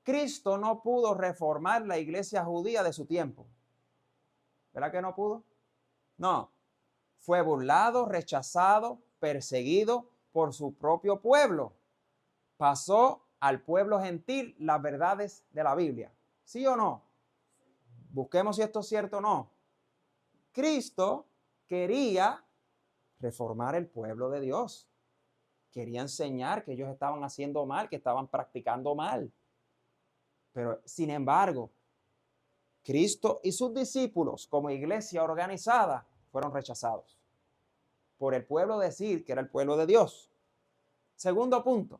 Cristo no pudo reformar la iglesia judía de su tiempo. ¿Verdad que no pudo? No. Fue burlado, rechazado, perseguido por su propio pueblo. Pasó al pueblo gentil las verdades de la Biblia. ¿Sí o no? Busquemos si esto es cierto o no. Cristo quería reformar el pueblo de Dios. Quería enseñar que ellos estaban haciendo mal, que estaban practicando mal. Pero, sin embargo, Cristo y sus discípulos como iglesia organizada fueron rechazados por el pueblo, decir que era el pueblo de Dios. Segundo punto,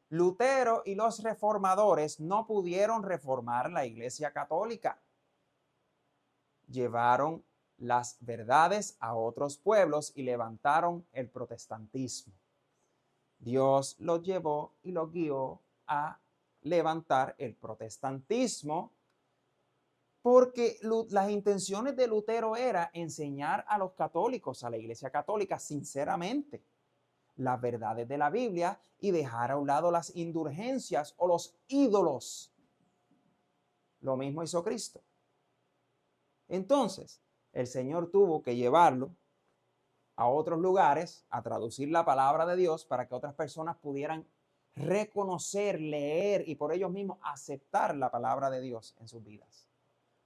Lutero y los reformadores no pudieron reformar la iglesia católica. Llevaron las verdades a otros pueblos y levantaron el protestantismo. Dios los llevó y los guió a levantar el protestantismo porque las intenciones de Lutero era enseñar a los católicos, a la iglesia católica, sinceramente, las verdades de la Biblia y dejar a un lado las indulgencias o los ídolos. Lo mismo hizo Cristo. Entonces, el Señor tuvo que llevarlo a otros lugares a traducir la palabra de Dios para que otras personas pudieran reconocer, leer y por ellos mismos aceptar la palabra de Dios en sus vidas.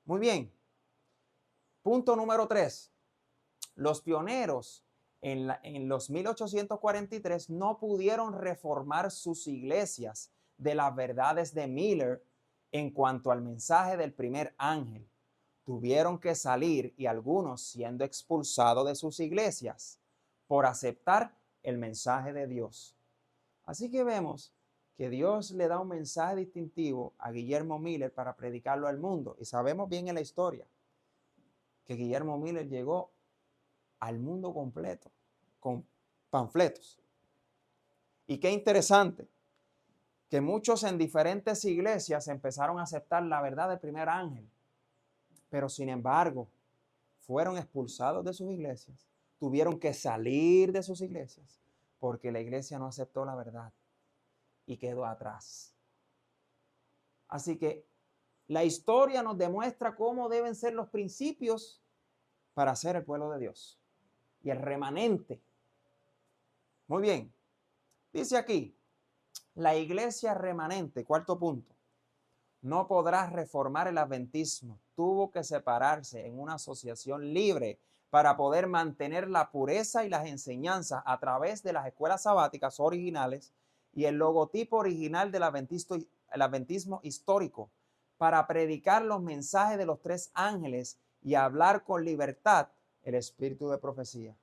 Muy bien. Punto número 3. Los pioneros en los 1843 no pudieron reformar sus iglesias de las verdades de Miller en cuanto al mensaje del primer ángel. Tuvieron que salir y algunos siendo expulsados de sus iglesias por aceptar el mensaje de Dios. Así que vemos que Dios le da un mensaje distintivo a Guillermo Miller para predicarlo al mundo. Y sabemos bien en la historia que Guillermo Miller llegó al mundo completo con panfletos. Y qué interesante que muchos en diferentes iglesias empezaron a aceptar la verdad del primer ángel, pero sin embargo fueron expulsados de sus iglesias, tuvieron que salir de sus iglesias porque la iglesia no aceptó la verdad y quedó atrás. Así que la historia nos demuestra cómo deben ser los principios para ser el pueblo de Dios y el remanente. Muy bien, dice aquí, la iglesia remanente, cuarto punto, no podrá reformar el adventismo. Tuvo que separarse en una asociación libre para poder mantener la pureza y las enseñanzas a través de las escuelas sabáticas originales y el logotipo original del adventismo histórico, para predicar los mensajes de los tres ángeles y hablar con libertad el espíritu de profecía.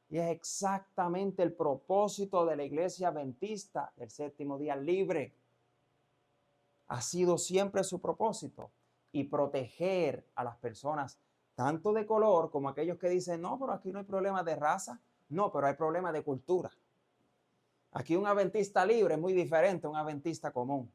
Y es exactamente el propósito de la iglesia adventista del séptimo día libre. Ha sido siempre su propósito y proteger a las personas, tanto de color como aquellos que dicen, no, pero aquí no hay problema de raza. No, pero hay problema de cultura. Aquí un adventista libre es muy diferente a un adventista común.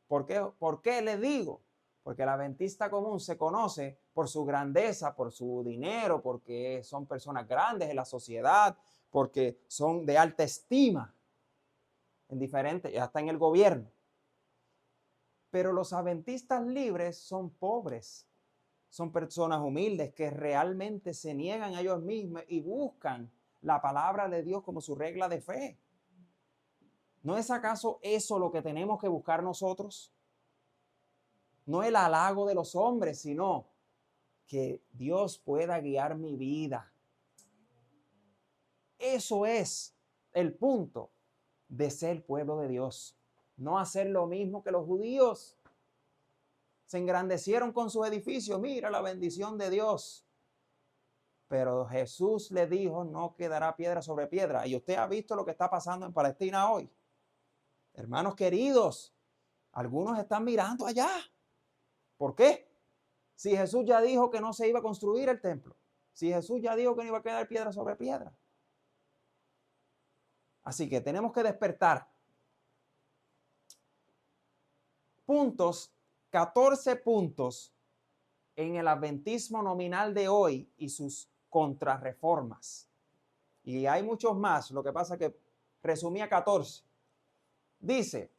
¿Por qué le digo? Porque el adventista común se conoce por su grandeza, por su dinero, porque son personas grandes en la sociedad, porque son de alta estima en diferentes, hasta en el gobierno. Pero los adventistas libres son pobres, son personas humildes que realmente se niegan a ellos mismos y buscan la palabra de Dios como su regla de fe. ¿No es acaso eso lo que tenemos que buscar nosotros? No el halago de los hombres, sino que Dios pueda guiar mi vida. Eso es el punto de ser pueblo de Dios. No hacer lo mismo que los judíos. Se engrandecieron con sus edificios. Mira la bendición de Dios. Pero Jesús le dijo, no quedará piedra sobre piedra. Y usted ha visto lo que está pasando en Palestina hoy. Hermanos queridos, algunos están mirando allá. ¿Por qué? Si Jesús ya dijo que no se iba a construir el templo. Si Jesús ya dijo que no iba a quedar piedra sobre piedra. Así que tenemos que despertar. Puntos, 14 puntos en el adventismo nominal de hoy y sus contrarreformas. Y hay muchos más, lo que pasa es que resumía 14. Dice,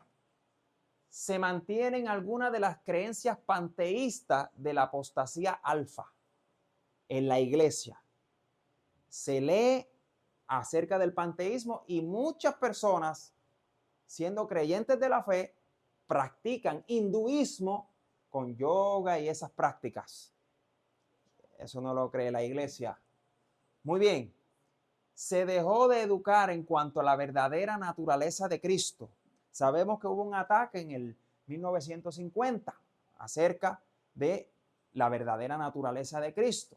se mantienen algunas de las creencias panteístas de la apostasía alfa en la iglesia. Se lee acerca del panteísmo y muchas personas, siendo creyentes de la fe, practican hinduismo con yoga y esas prácticas. Eso no lo cree la iglesia. Muy bien. Se dejó de educar en cuanto a la verdadera naturaleza de Cristo. Sabemos que hubo un ataque en el 1950 acerca de la verdadera naturaleza de Cristo.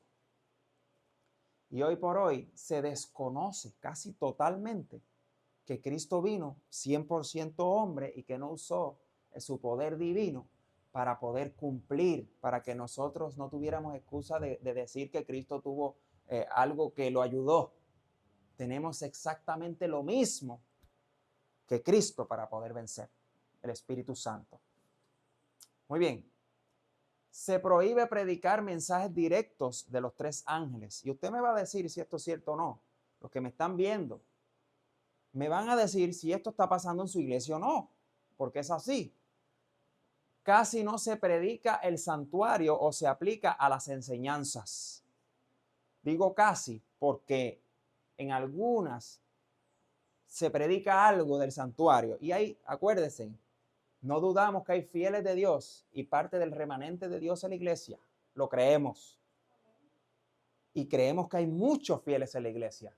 Y hoy por hoy se desconoce casi totalmente que Cristo vino 100% hombre y que no usó su poder divino para poder cumplir, para que nosotros no tuviéramos excusa de decir que Cristo tuvo algo que lo ayudó. Tenemos exactamente lo mismo que Cristo para poder vencer, el Espíritu Santo. Muy bien. Se prohíbe predicar mensajes directos de los 3 ángeles. Y usted me va a decir si esto es cierto o no. Los que me están viendo me van a decir si esto está pasando en su iglesia o no, porque es así. Casi no se predica el santuario o se aplica a las enseñanzas. Digo casi porque en algunas se predica algo del santuario. Y ahí, acuérdense, no dudamos que hay fieles de Dios y parte del remanente de Dios en la iglesia. Lo creemos. Y creemos que hay muchos fieles en la iglesia.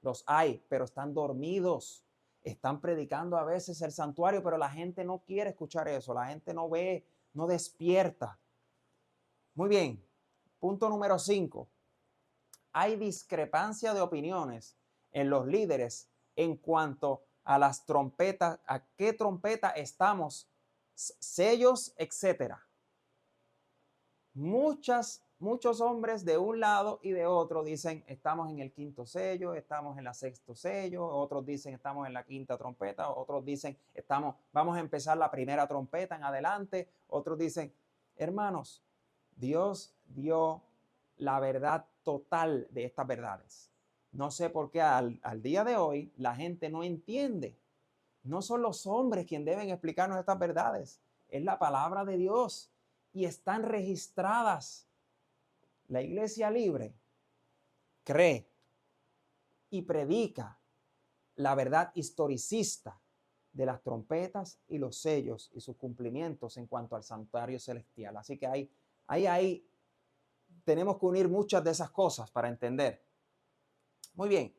Los hay, pero están dormidos. Están predicando a veces el santuario, pero la gente no quiere escuchar eso. La gente no ve, no despierta. Muy bien. Punto número 5. Hay discrepancia de opiniones en los líderes en cuanto a las trompetas, a qué trompeta estamos, sellos, etcétera. Muchos hombres de un lado y de otro dicen estamos en el 5º sello, estamos en la 6º sello, otros dicen estamos en la 5ª trompeta, otros dicen vamos a empezar la 1ª trompeta en adelante, otros dicen, hermanos, Dios dio la verdad total de estas verdades. No sé por qué al día de hoy la gente no entiende. No son los hombres quienes deben explicarnos estas verdades. Es la palabra de Dios y están registradas. La iglesia libre cree y predica la verdad historicista de las trompetas y los sellos y sus cumplimientos en cuanto al santuario celestial. Así que ahí tenemos que unir muchas de esas cosas para entender. Muy bien.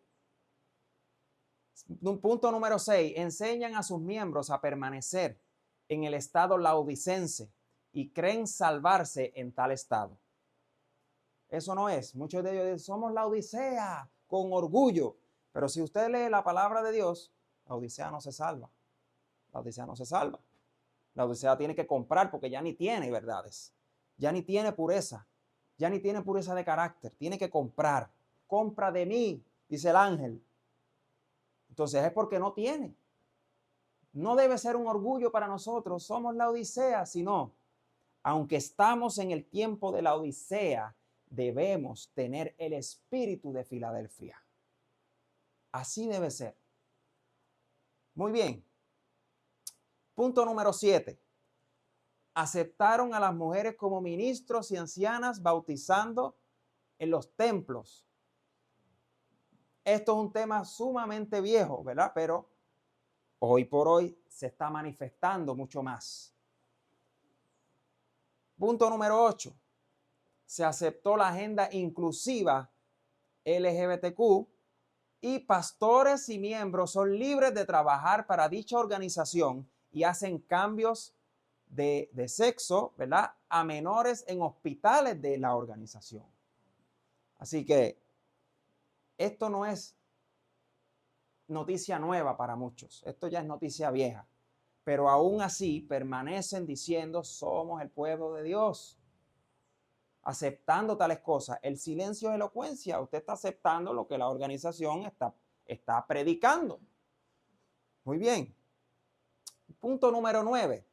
Punto número 6. Enseñan a sus miembros a permanecer en el estado laodicense y creen salvarse en tal estado. Eso no es. Muchos de ellos dicen, somos la Odisea, con orgullo. Pero si usted lee la palabra de Dios, la Odisea no se salva. La Odisea no se salva. La Odisea tiene que comprar porque ya ni tiene verdades. Ya ni tiene pureza. Ya ni tiene pureza de carácter. Tiene que comprar. Compra de mí, dice el ángel. Entonces es porque no tiene. No debe ser un orgullo para nosotros. Somos la Odisea, sino, aunque estamos en el tiempo de la Odisea, debemos tener el espíritu de Filadelfia. Así debe ser. Muy bien. Punto número 7. Aceptaron a las mujeres como ministros y ancianas bautizando en los templos. Esto es un tema sumamente viejo, ¿verdad? Pero hoy por hoy se está manifestando mucho más. Punto número 8. Se aceptó la agenda inclusiva LGBTQ y pastores y miembros son libres de trabajar para dicha organización y hacen cambios de sexo, ¿verdad?, a menores en hospitales de la organización. Así que esto no es noticia nueva para muchos, esto ya es noticia vieja, pero aún así permanecen diciendo somos el pueblo de Dios, aceptando tales cosas. El silencio es elocuencia. Usted está aceptando lo que la organización está predicando. Muy bien. Punto número 9.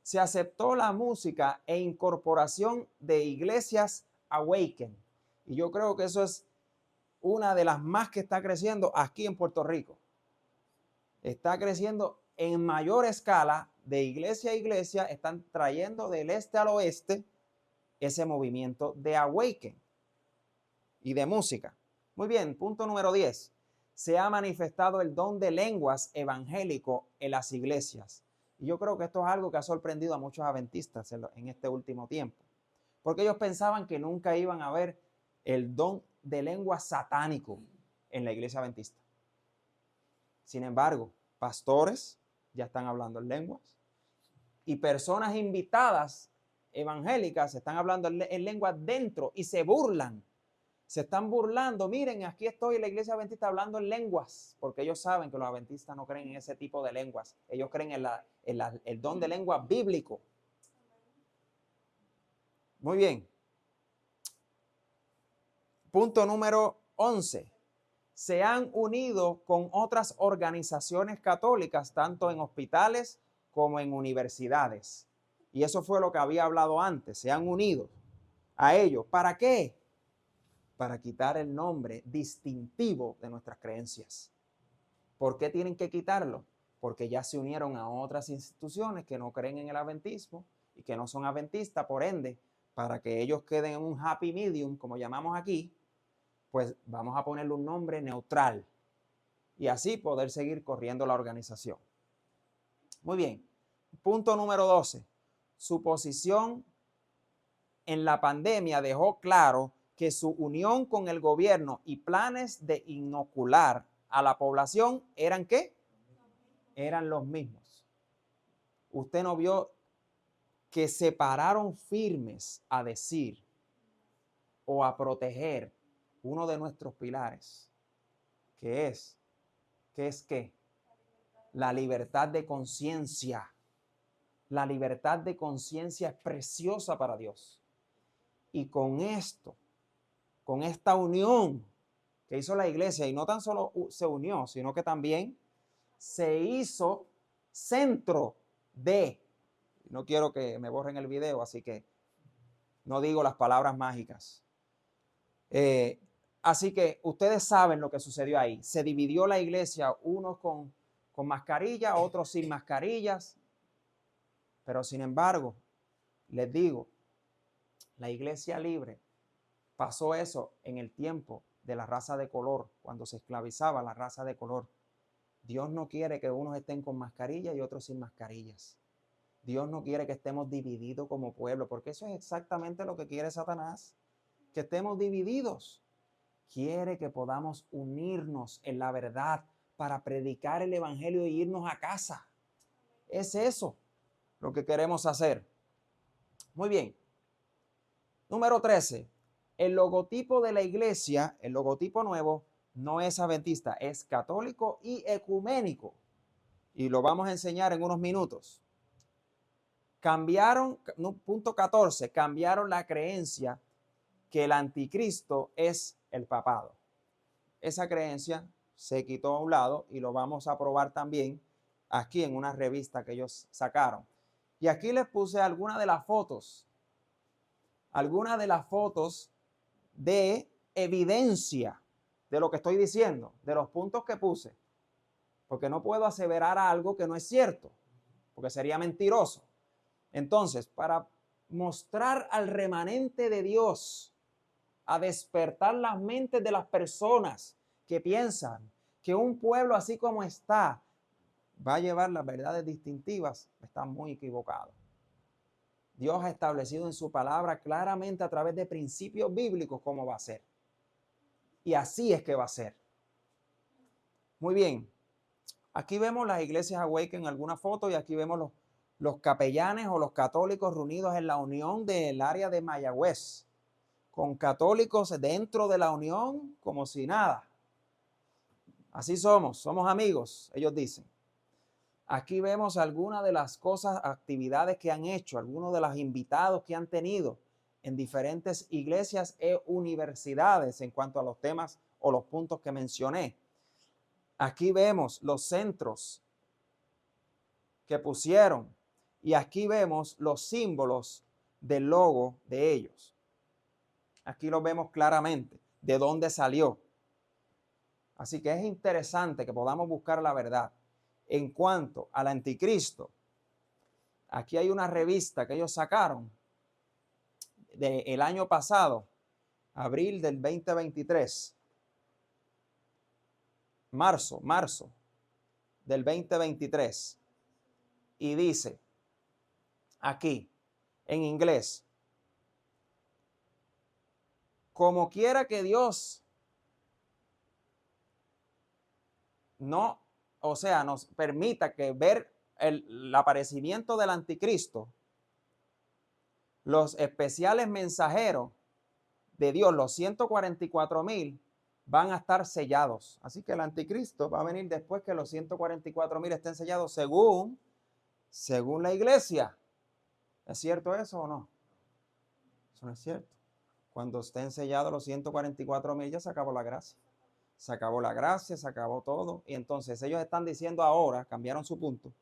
Se aceptó la música e incorporación de iglesias Awaken. Y yo creo que eso es una de las más que está creciendo aquí en Puerto Rico. Está creciendo en mayor escala, de iglesia a iglesia, están trayendo del este al oeste ese movimiento de Awaken y de música. Muy bien, punto número 10. Se ha manifestado el don de lenguas evangélico en las iglesias. Y yo creo que esto es algo que ha sorprendido a muchos adventistas en este último tiempo. Porque ellos pensaban que nunca iban a ver el don de lengua satánico en la iglesia adventista. Sin embargo, pastores ya están hablando en lenguas y personas invitadas evangélicas están hablando en lengua dentro y se burlan. Se están burlando. Miren, aquí estoy en la iglesia adventista hablando en lenguas, porque ellos saben que los adventistas no creen en ese tipo de lenguas. Ellos creen en el don de lengua bíblico. Muy bien. Punto número 11. Se han unido con otras organizaciones católicas, tanto en hospitales como en universidades. Y eso fue lo que había hablado antes. Se han unido a ellos. ¿Para qué? Para quitar el nombre distintivo de nuestras creencias. ¿Por qué tienen que quitarlo? Porque ya se unieron a otras instituciones que no creen en el adventismo y que no son adventistas, por ende, para que ellos queden en un happy medium, como llamamos aquí, pues vamos a ponerle un nombre neutral y así poder seguir corriendo la organización. Muy bien. Punto número 12. Su posición en la pandemia dejó claro que su unión con el gobierno y planes de inocular a la población eran ¿qué? Eran los mismos. Usted no vio que se pararon firmes a decir o a proteger uno de nuestros pilares, que es ¿qué? La libertad de conciencia. La libertad de conciencia es preciosa para Dios. Y con esto, con esta unión que hizo la iglesia, y no tan solo se unió, sino que también se hizo centro de, no quiero que me borren el video, así que no digo las palabras mágicas. Así que ustedes saben lo que sucedió ahí. Se dividió la iglesia, unos con mascarilla, otros sin mascarillas. Pero sin embargo, les digo, la iglesia libre pasó eso en el tiempo de la raza de color, cuando se esclavizaba la raza de color. Dios no quiere que unos estén con mascarilla y otros sin mascarillas. Dios no quiere que estemos divididos como pueblo, porque eso es exactamente lo que quiere Satanás, que estemos divididos. Quiere que podamos unirnos en la verdad para predicar el evangelio e irnos a casa. Es eso lo que queremos hacer. Muy bien. Número 13. El logotipo de la iglesia, el logotipo nuevo, no es adventista, es católico y ecuménico. Y lo vamos a enseñar en unos minutos. Cambiaron, punto 14, cambiaron la creencia que el anticristo es el papado. Esa creencia se quitó a un lado y lo vamos a probar también aquí en una revista que ellos sacaron. Y aquí les puse algunas de las fotos de evidencia de lo que estoy diciendo, de los puntos que puse, porque no puedo aseverar algo que no es cierto, porque sería mentiroso. Entonces, para mostrar al remanente de Dios, a despertar las mentes de las personas que piensan que un pueblo así como está va a llevar las verdades distintivas, están muy equivocados. Dios ha establecido en su palabra claramente a través de principios bíblicos cómo va a ser. Y así es que va a ser. Muy bien. Aquí vemos las iglesias Awaken en alguna foto y aquí vemos los capellanes o los católicos reunidos en la unión del área de Mayagüez, con católicos dentro de la unión como si nada. Así somos amigos, ellos dicen. Aquí vemos algunas de las cosas, actividades que han hecho, algunos de los invitados que han tenido en diferentes iglesias e universidades en cuanto a los temas o los puntos que mencioné. Aquí vemos los centros que pusieron y aquí vemos los símbolos del logo de ellos. Aquí lo vemos claramente de dónde salió. Así que es interesante que podamos buscar la verdad. En cuanto al anticristo, aquí hay una revista que ellos sacaron del año pasado, abril del 2023, marzo del 2023, y dice aquí en inglés: como quiera que Dios nos permita que ver el aparecimiento del anticristo, Los especiales mensajeros de Dios, los 144,000, van a estar sellados. Así que el anticristo va a venir después que los 144,000 estén sellados según la iglesia. ¿Es cierto eso o no? Eso no es cierto. Cuando estén sellados los 144,000 ya se acabó la gracia. Se acabó la gracia, se acabó todo. Y entonces ellos están diciendo ahora, cambiaron su punto,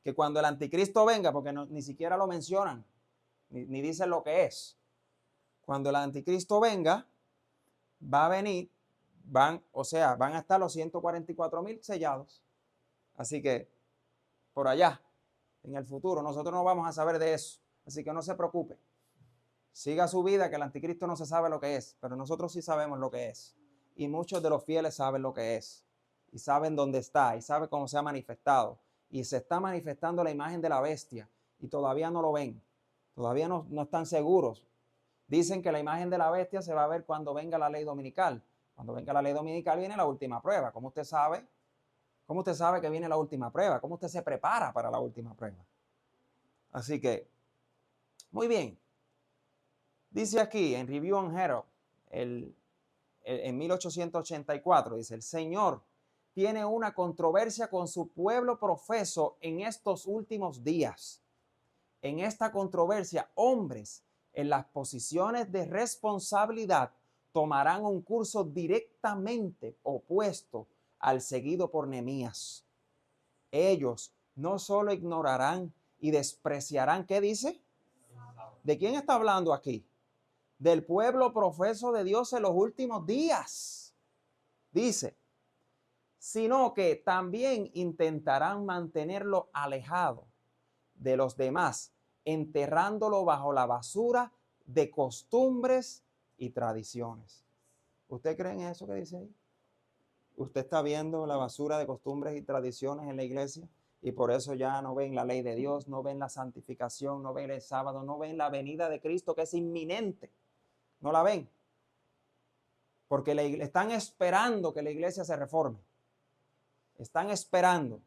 que cuando el anticristo venga, porque ni siquiera lo mencionan, ni dicen lo que es. Cuando el anticristo venga, va a venir, van a estar los 144,000 sellados. Así que por allá, en el futuro, nosotros no vamos a saber de eso. Así que no se preocupe. Siga su vida, que el anticristo no se sabe lo que es, pero nosotros sí sabemos lo que es. Y muchos de los fieles saben lo que es. Y saben dónde está, y saben cómo se ha manifestado. Y se está manifestando la imagen de la bestia. Y todavía no lo ven. Todavía no están seguros. Dicen que la imagen de la bestia se va a ver cuando venga la ley dominical. Cuando venga la ley dominical viene la última prueba. ¿Cómo usted sabe? ¿Cómo usted sabe que viene la última prueba? ¿Cómo usted se prepara para la última prueba? Así que, muy bien. Dice aquí en Review on Herald, en 1884, dice, el Señor tiene una controversia con su pueblo profeso en estos últimos días. En esta controversia, hombres en las posiciones de responsabilidad tomarán un curso directamente opuesto al seguido por Nehemías. Ellos no solo ignorarán y despreciarán, ¿qué dice? ¿De quién está hablando aquí? Del pueblo profeso de Dios en los últimos días. Dice, sino que también intentarán mantenerlo alejado de los demás, enterrándolo bajo la basura de costumbres y tradiciones. ¿Usted cree en eso que dice ahí? ¿Usted está viendo la basura de costumbres y tradiciones en la iglesia? Y por eso ya no ven la ley de Dios, no ven la santificación, no ven el sábado, no ven la venida de Cristo que es inminente. No la ven. Porque están esperando que la iglesia se reforme. Están esperando.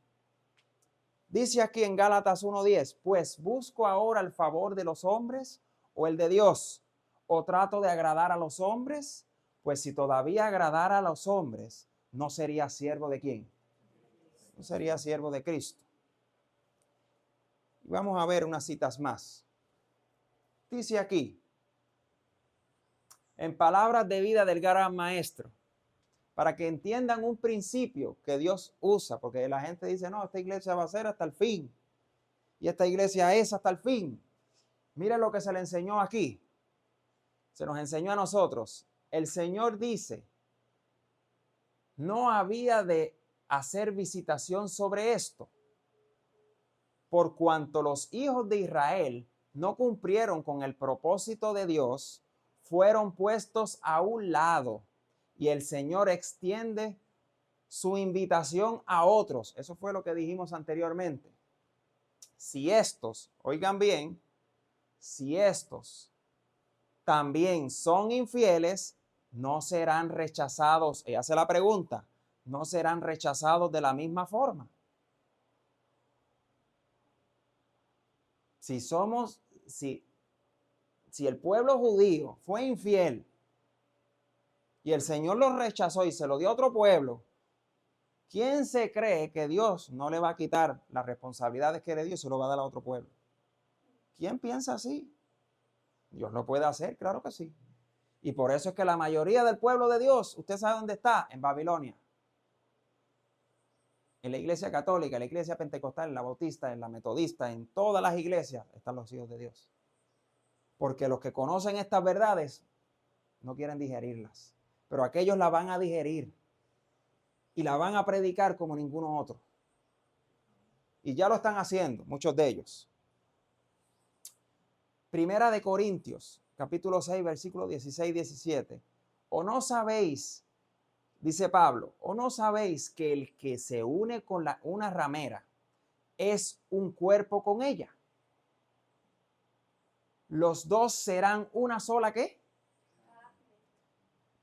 Dice aquí en Gálatas 1:10, pues busco ahora el favor de los hombres o el de Dios, o trato de agradar a los hombres, pues si todavía agradara a los hombres, no sería siervo de quién, no sería siervo de Cristo. Y vamos a ver unas citas más. Dice aquí, en palabras de vida del gran maestro, para que entiendan un principio que Dios usa, porque la gente dice, no, esta iglesia va a ser hasta el fin, y esta iglesia es hasta el fin. Miren lo que se le enseñó aquí, se nos enseñó a nosotros. El Señor dice, no había de hacer visitación sobre esto, por cuanto los hijos de Israel no cumplieron con el propósito de Dios, fueron puestos a un lado, y el Señor extiende su invitación a otros. Eso fue lo que dijimos anteriormente. Si estos, oigan bien, si estos también son infieles, no serán rechazados. Y hace la pregunta, ¿no serán rechazados de la misma forma? Si el pueblo judío fue infiel y el Señor lo rechazó y se lo dio a otro pueblo, ¿quién se cree que Dios no le va a quitar las responsabilidades que le dio y se lo va a dar a otro pueblo? ¿Quién piensa así? Dios lo puede hacer, claro que sí. Y por eso es que la mayoría del pueblo de Dios, ¿usted sabe dónde está? En Babilonia. En la iglesia católica, en la iglesia pentecostal, en la bautista, en la metodista, en todas las iglesias están los hijos de Dios. Porque los que conocen estas verdades no quieren digerirlas. Pero aquellos la van a digerir y la van a predicar como ninguno otro. Y ya lo están haciendo, muchos de ellos. Primera de Corintios, capítulo 6, versículo 16-17. ¿O no sabéis, dice Pablo, o no sabéis que el que se une con una ramera es un cuerpo con ella? Los dos serán una sola, ¿qué?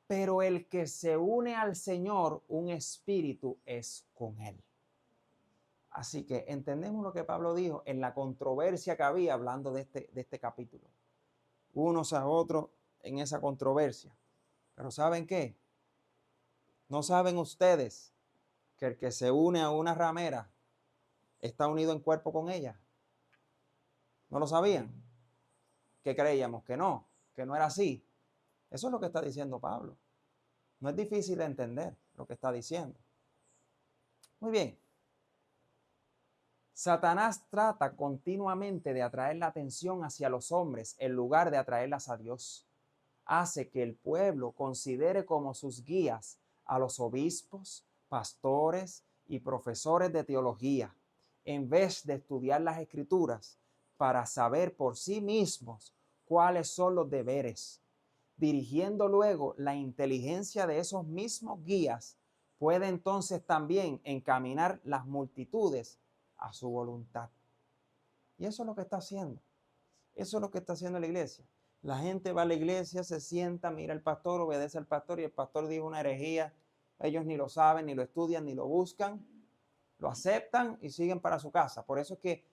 Pero el que se une al Señor, un espíritu es con él. Así que entendemos lo que Pablo dijo en la controversia que había hablando de este capítulo. unos a otros en esa controversia. Pero ¿saben qué? ¿No saben ustedes que el que se une a una ramera está unido en cuerpo con ella? ¿No lo sabían? ¿Qué creíamos? Que no era así. Eso es lo que está diciendo Pablo. No es difícil de entender lo que está diciendo. Muy bien. Satanás trata continuamente de atraer la atención hacia los hombres en lugar de atraerlas a Dios. Hace que el pueblo considere como sus guías a los obispos, pastores y profesores de teología, en vez de estudiar las escrituras para saber por sí mismos cuáles son los deberes. Dirigiendo luego la inteligencia de esos mismos guías, puede entonces también encaminar las multitudes a su voluntad. Y eso es lo que está haciendo. Eso es lo que está haciendo la iglesia. La gente va a la iglesia, se sienta, mira al pastor, obedece al pastor y el pastor dijo una herejía. Ellos ni lo saben, ni lo estudian, ni lo buscan. Lo aceptan y siguen para su casa. Por eso es que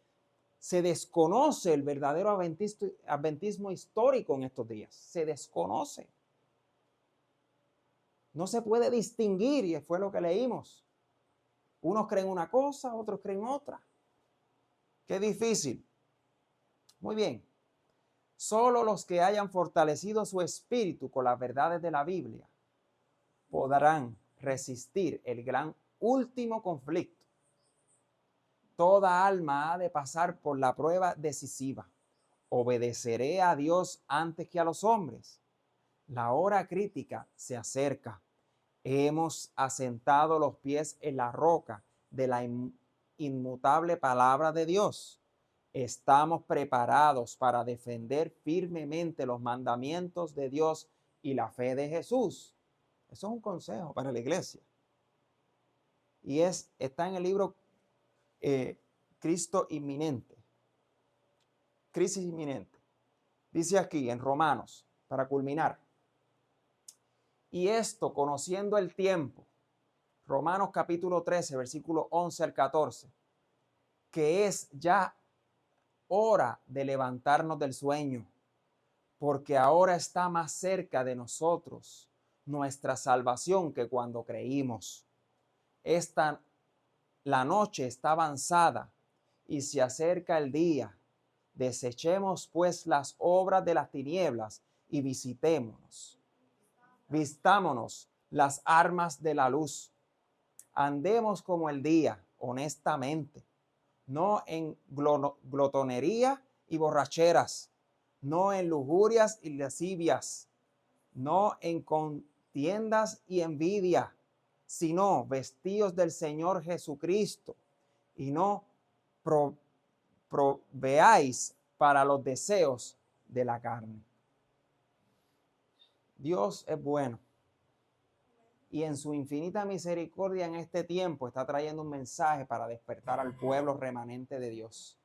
se desconoce el verdadero adventismo histórico en estos días. Se desconoce. No se puede distinguir y fue lo que leímos. Unos creen una cosa, otros creen otra. Qué difícil. Muy bien. Solo los que hayan fortalecido su espíritu con las verdades de la Biblia podrán resistir el gran último conflicto. Toda alma ha de pasar por la prueba decisiva. ¿Obedeceré a Dios antes que a los hombres? La hora crítica se acerca. Hemos asentado los pies en la roca de la inmutable palabra de Dios. Estamos preparados para defender firmemente los mandamientos de Dios y la fe de Jesús. Eso es un consejo para la iglesia. Y está en el libro Cristo inminente. Crisis inminente. Dice aquí en Romanos, para culminar. Y esto, conociendo el tiempo, Romanos capítulo 13, versículo 11 al 14, que es ya hora de levantarnos del sueño, porque ahora está más cerca de nosotros nuestra salvación que cuando creímos. La noche está avanzada y se acerca el día. Desechemos pues las obras de las tinieblas y vistámonos las armas de la luz. Andemos como el día, honestamente, no en glotonería y borracheras, no en lujurias y lascivias, no en contiendas y envidia, sino vestidos del Señor Jesucristo y no proveáis para los deseos de la carne. Dios es bueno y en su infinita misericordia en este tiempo está trayendo un mensaje para despertar al pueblo remanente de Dios.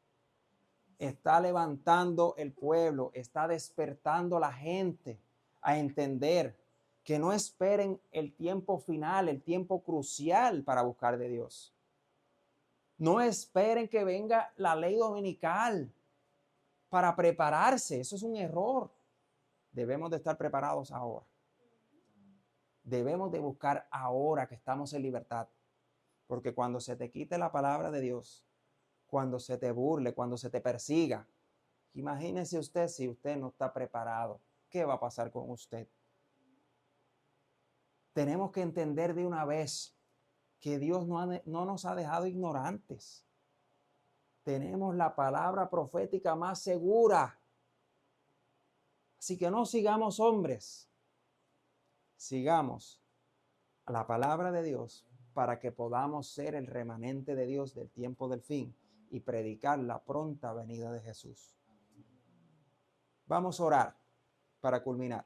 Está levantando el pueblo, está despertando a la gente a entender que no esperen el tiempo final, el tiempo crucial para buscar de Dios. No esperen que venga la ley dominical para prepararse. Eso es un error. Debemos de estar preparados ahora. Debemos de buscar ahora que estamos en libertad. Porque cuando se te quite la palabra de Dios, cuando se te burle, cuando se te persiga, imagínese usted si usted no está preparado. ¿Qué va a pasar con usted? Tenemos que entender de una vez que Dios no nos ha dejado ignorantes. Tenemos la palabra profética más segura. Así que no sigamos hombres. Sigamos a la palabra de Dios para que podamos ser el remanente de Dios del tiempo del fin y predicar la pronta venida de Jesús. Vamos a orar para culminar.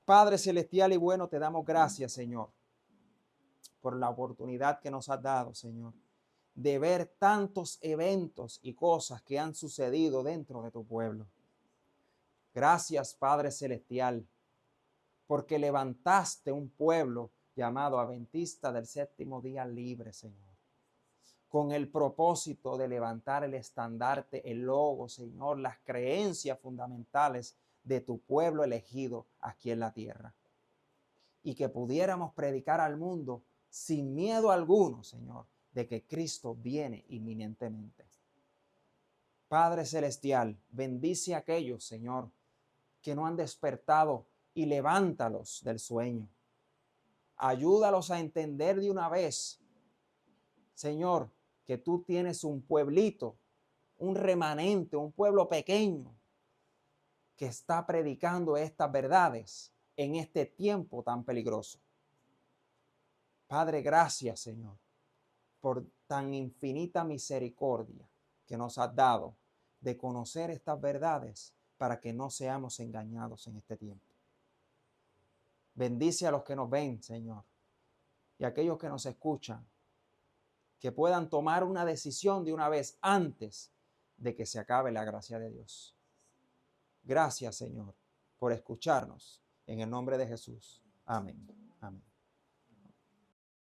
Padre celestial y bueno, te damos gracias, Señor, por la oportunidad que nos has dado, Señor, de ver tantos eventos y cosas que han sucedido dentro de tu pueblo. Gracias, Padre celestial, porque levantaste un pueblo llamado Adventista del Séptimo Día libre, Señor. con el propósito de levantar el estandarte, el logo, Señor, las creencias fundamentales de tu pueblo elegido aquí en la tierra. Y que pudiéramos predicar al mundo sin miedo alguno, Señor, de que Cristo viene inminentemente. Padre Celestial, bendice a aquellos, Señor, que no han despertado y levántalos del sueño. Ayúdalos a entender de una vez, Señor, que tú tienes un pueblito, un remanente, un pueblo pequeño que está predicando estas verdades en este tiempo tan peligroso. Padre, gracias, Señor, por tan infinita misericordia que nos has dado de conocer estas verdades para que no seamos engañados en este tiempo. Bendice a los que nos ven, Señor, y a aquellos que nos escuchan, que puedan tomar una decisión de una vez antes de que se acabe la gracia de Dios. Gracias, Señor, por escucharnos. En el nombre de Jesús. Amén. Amén.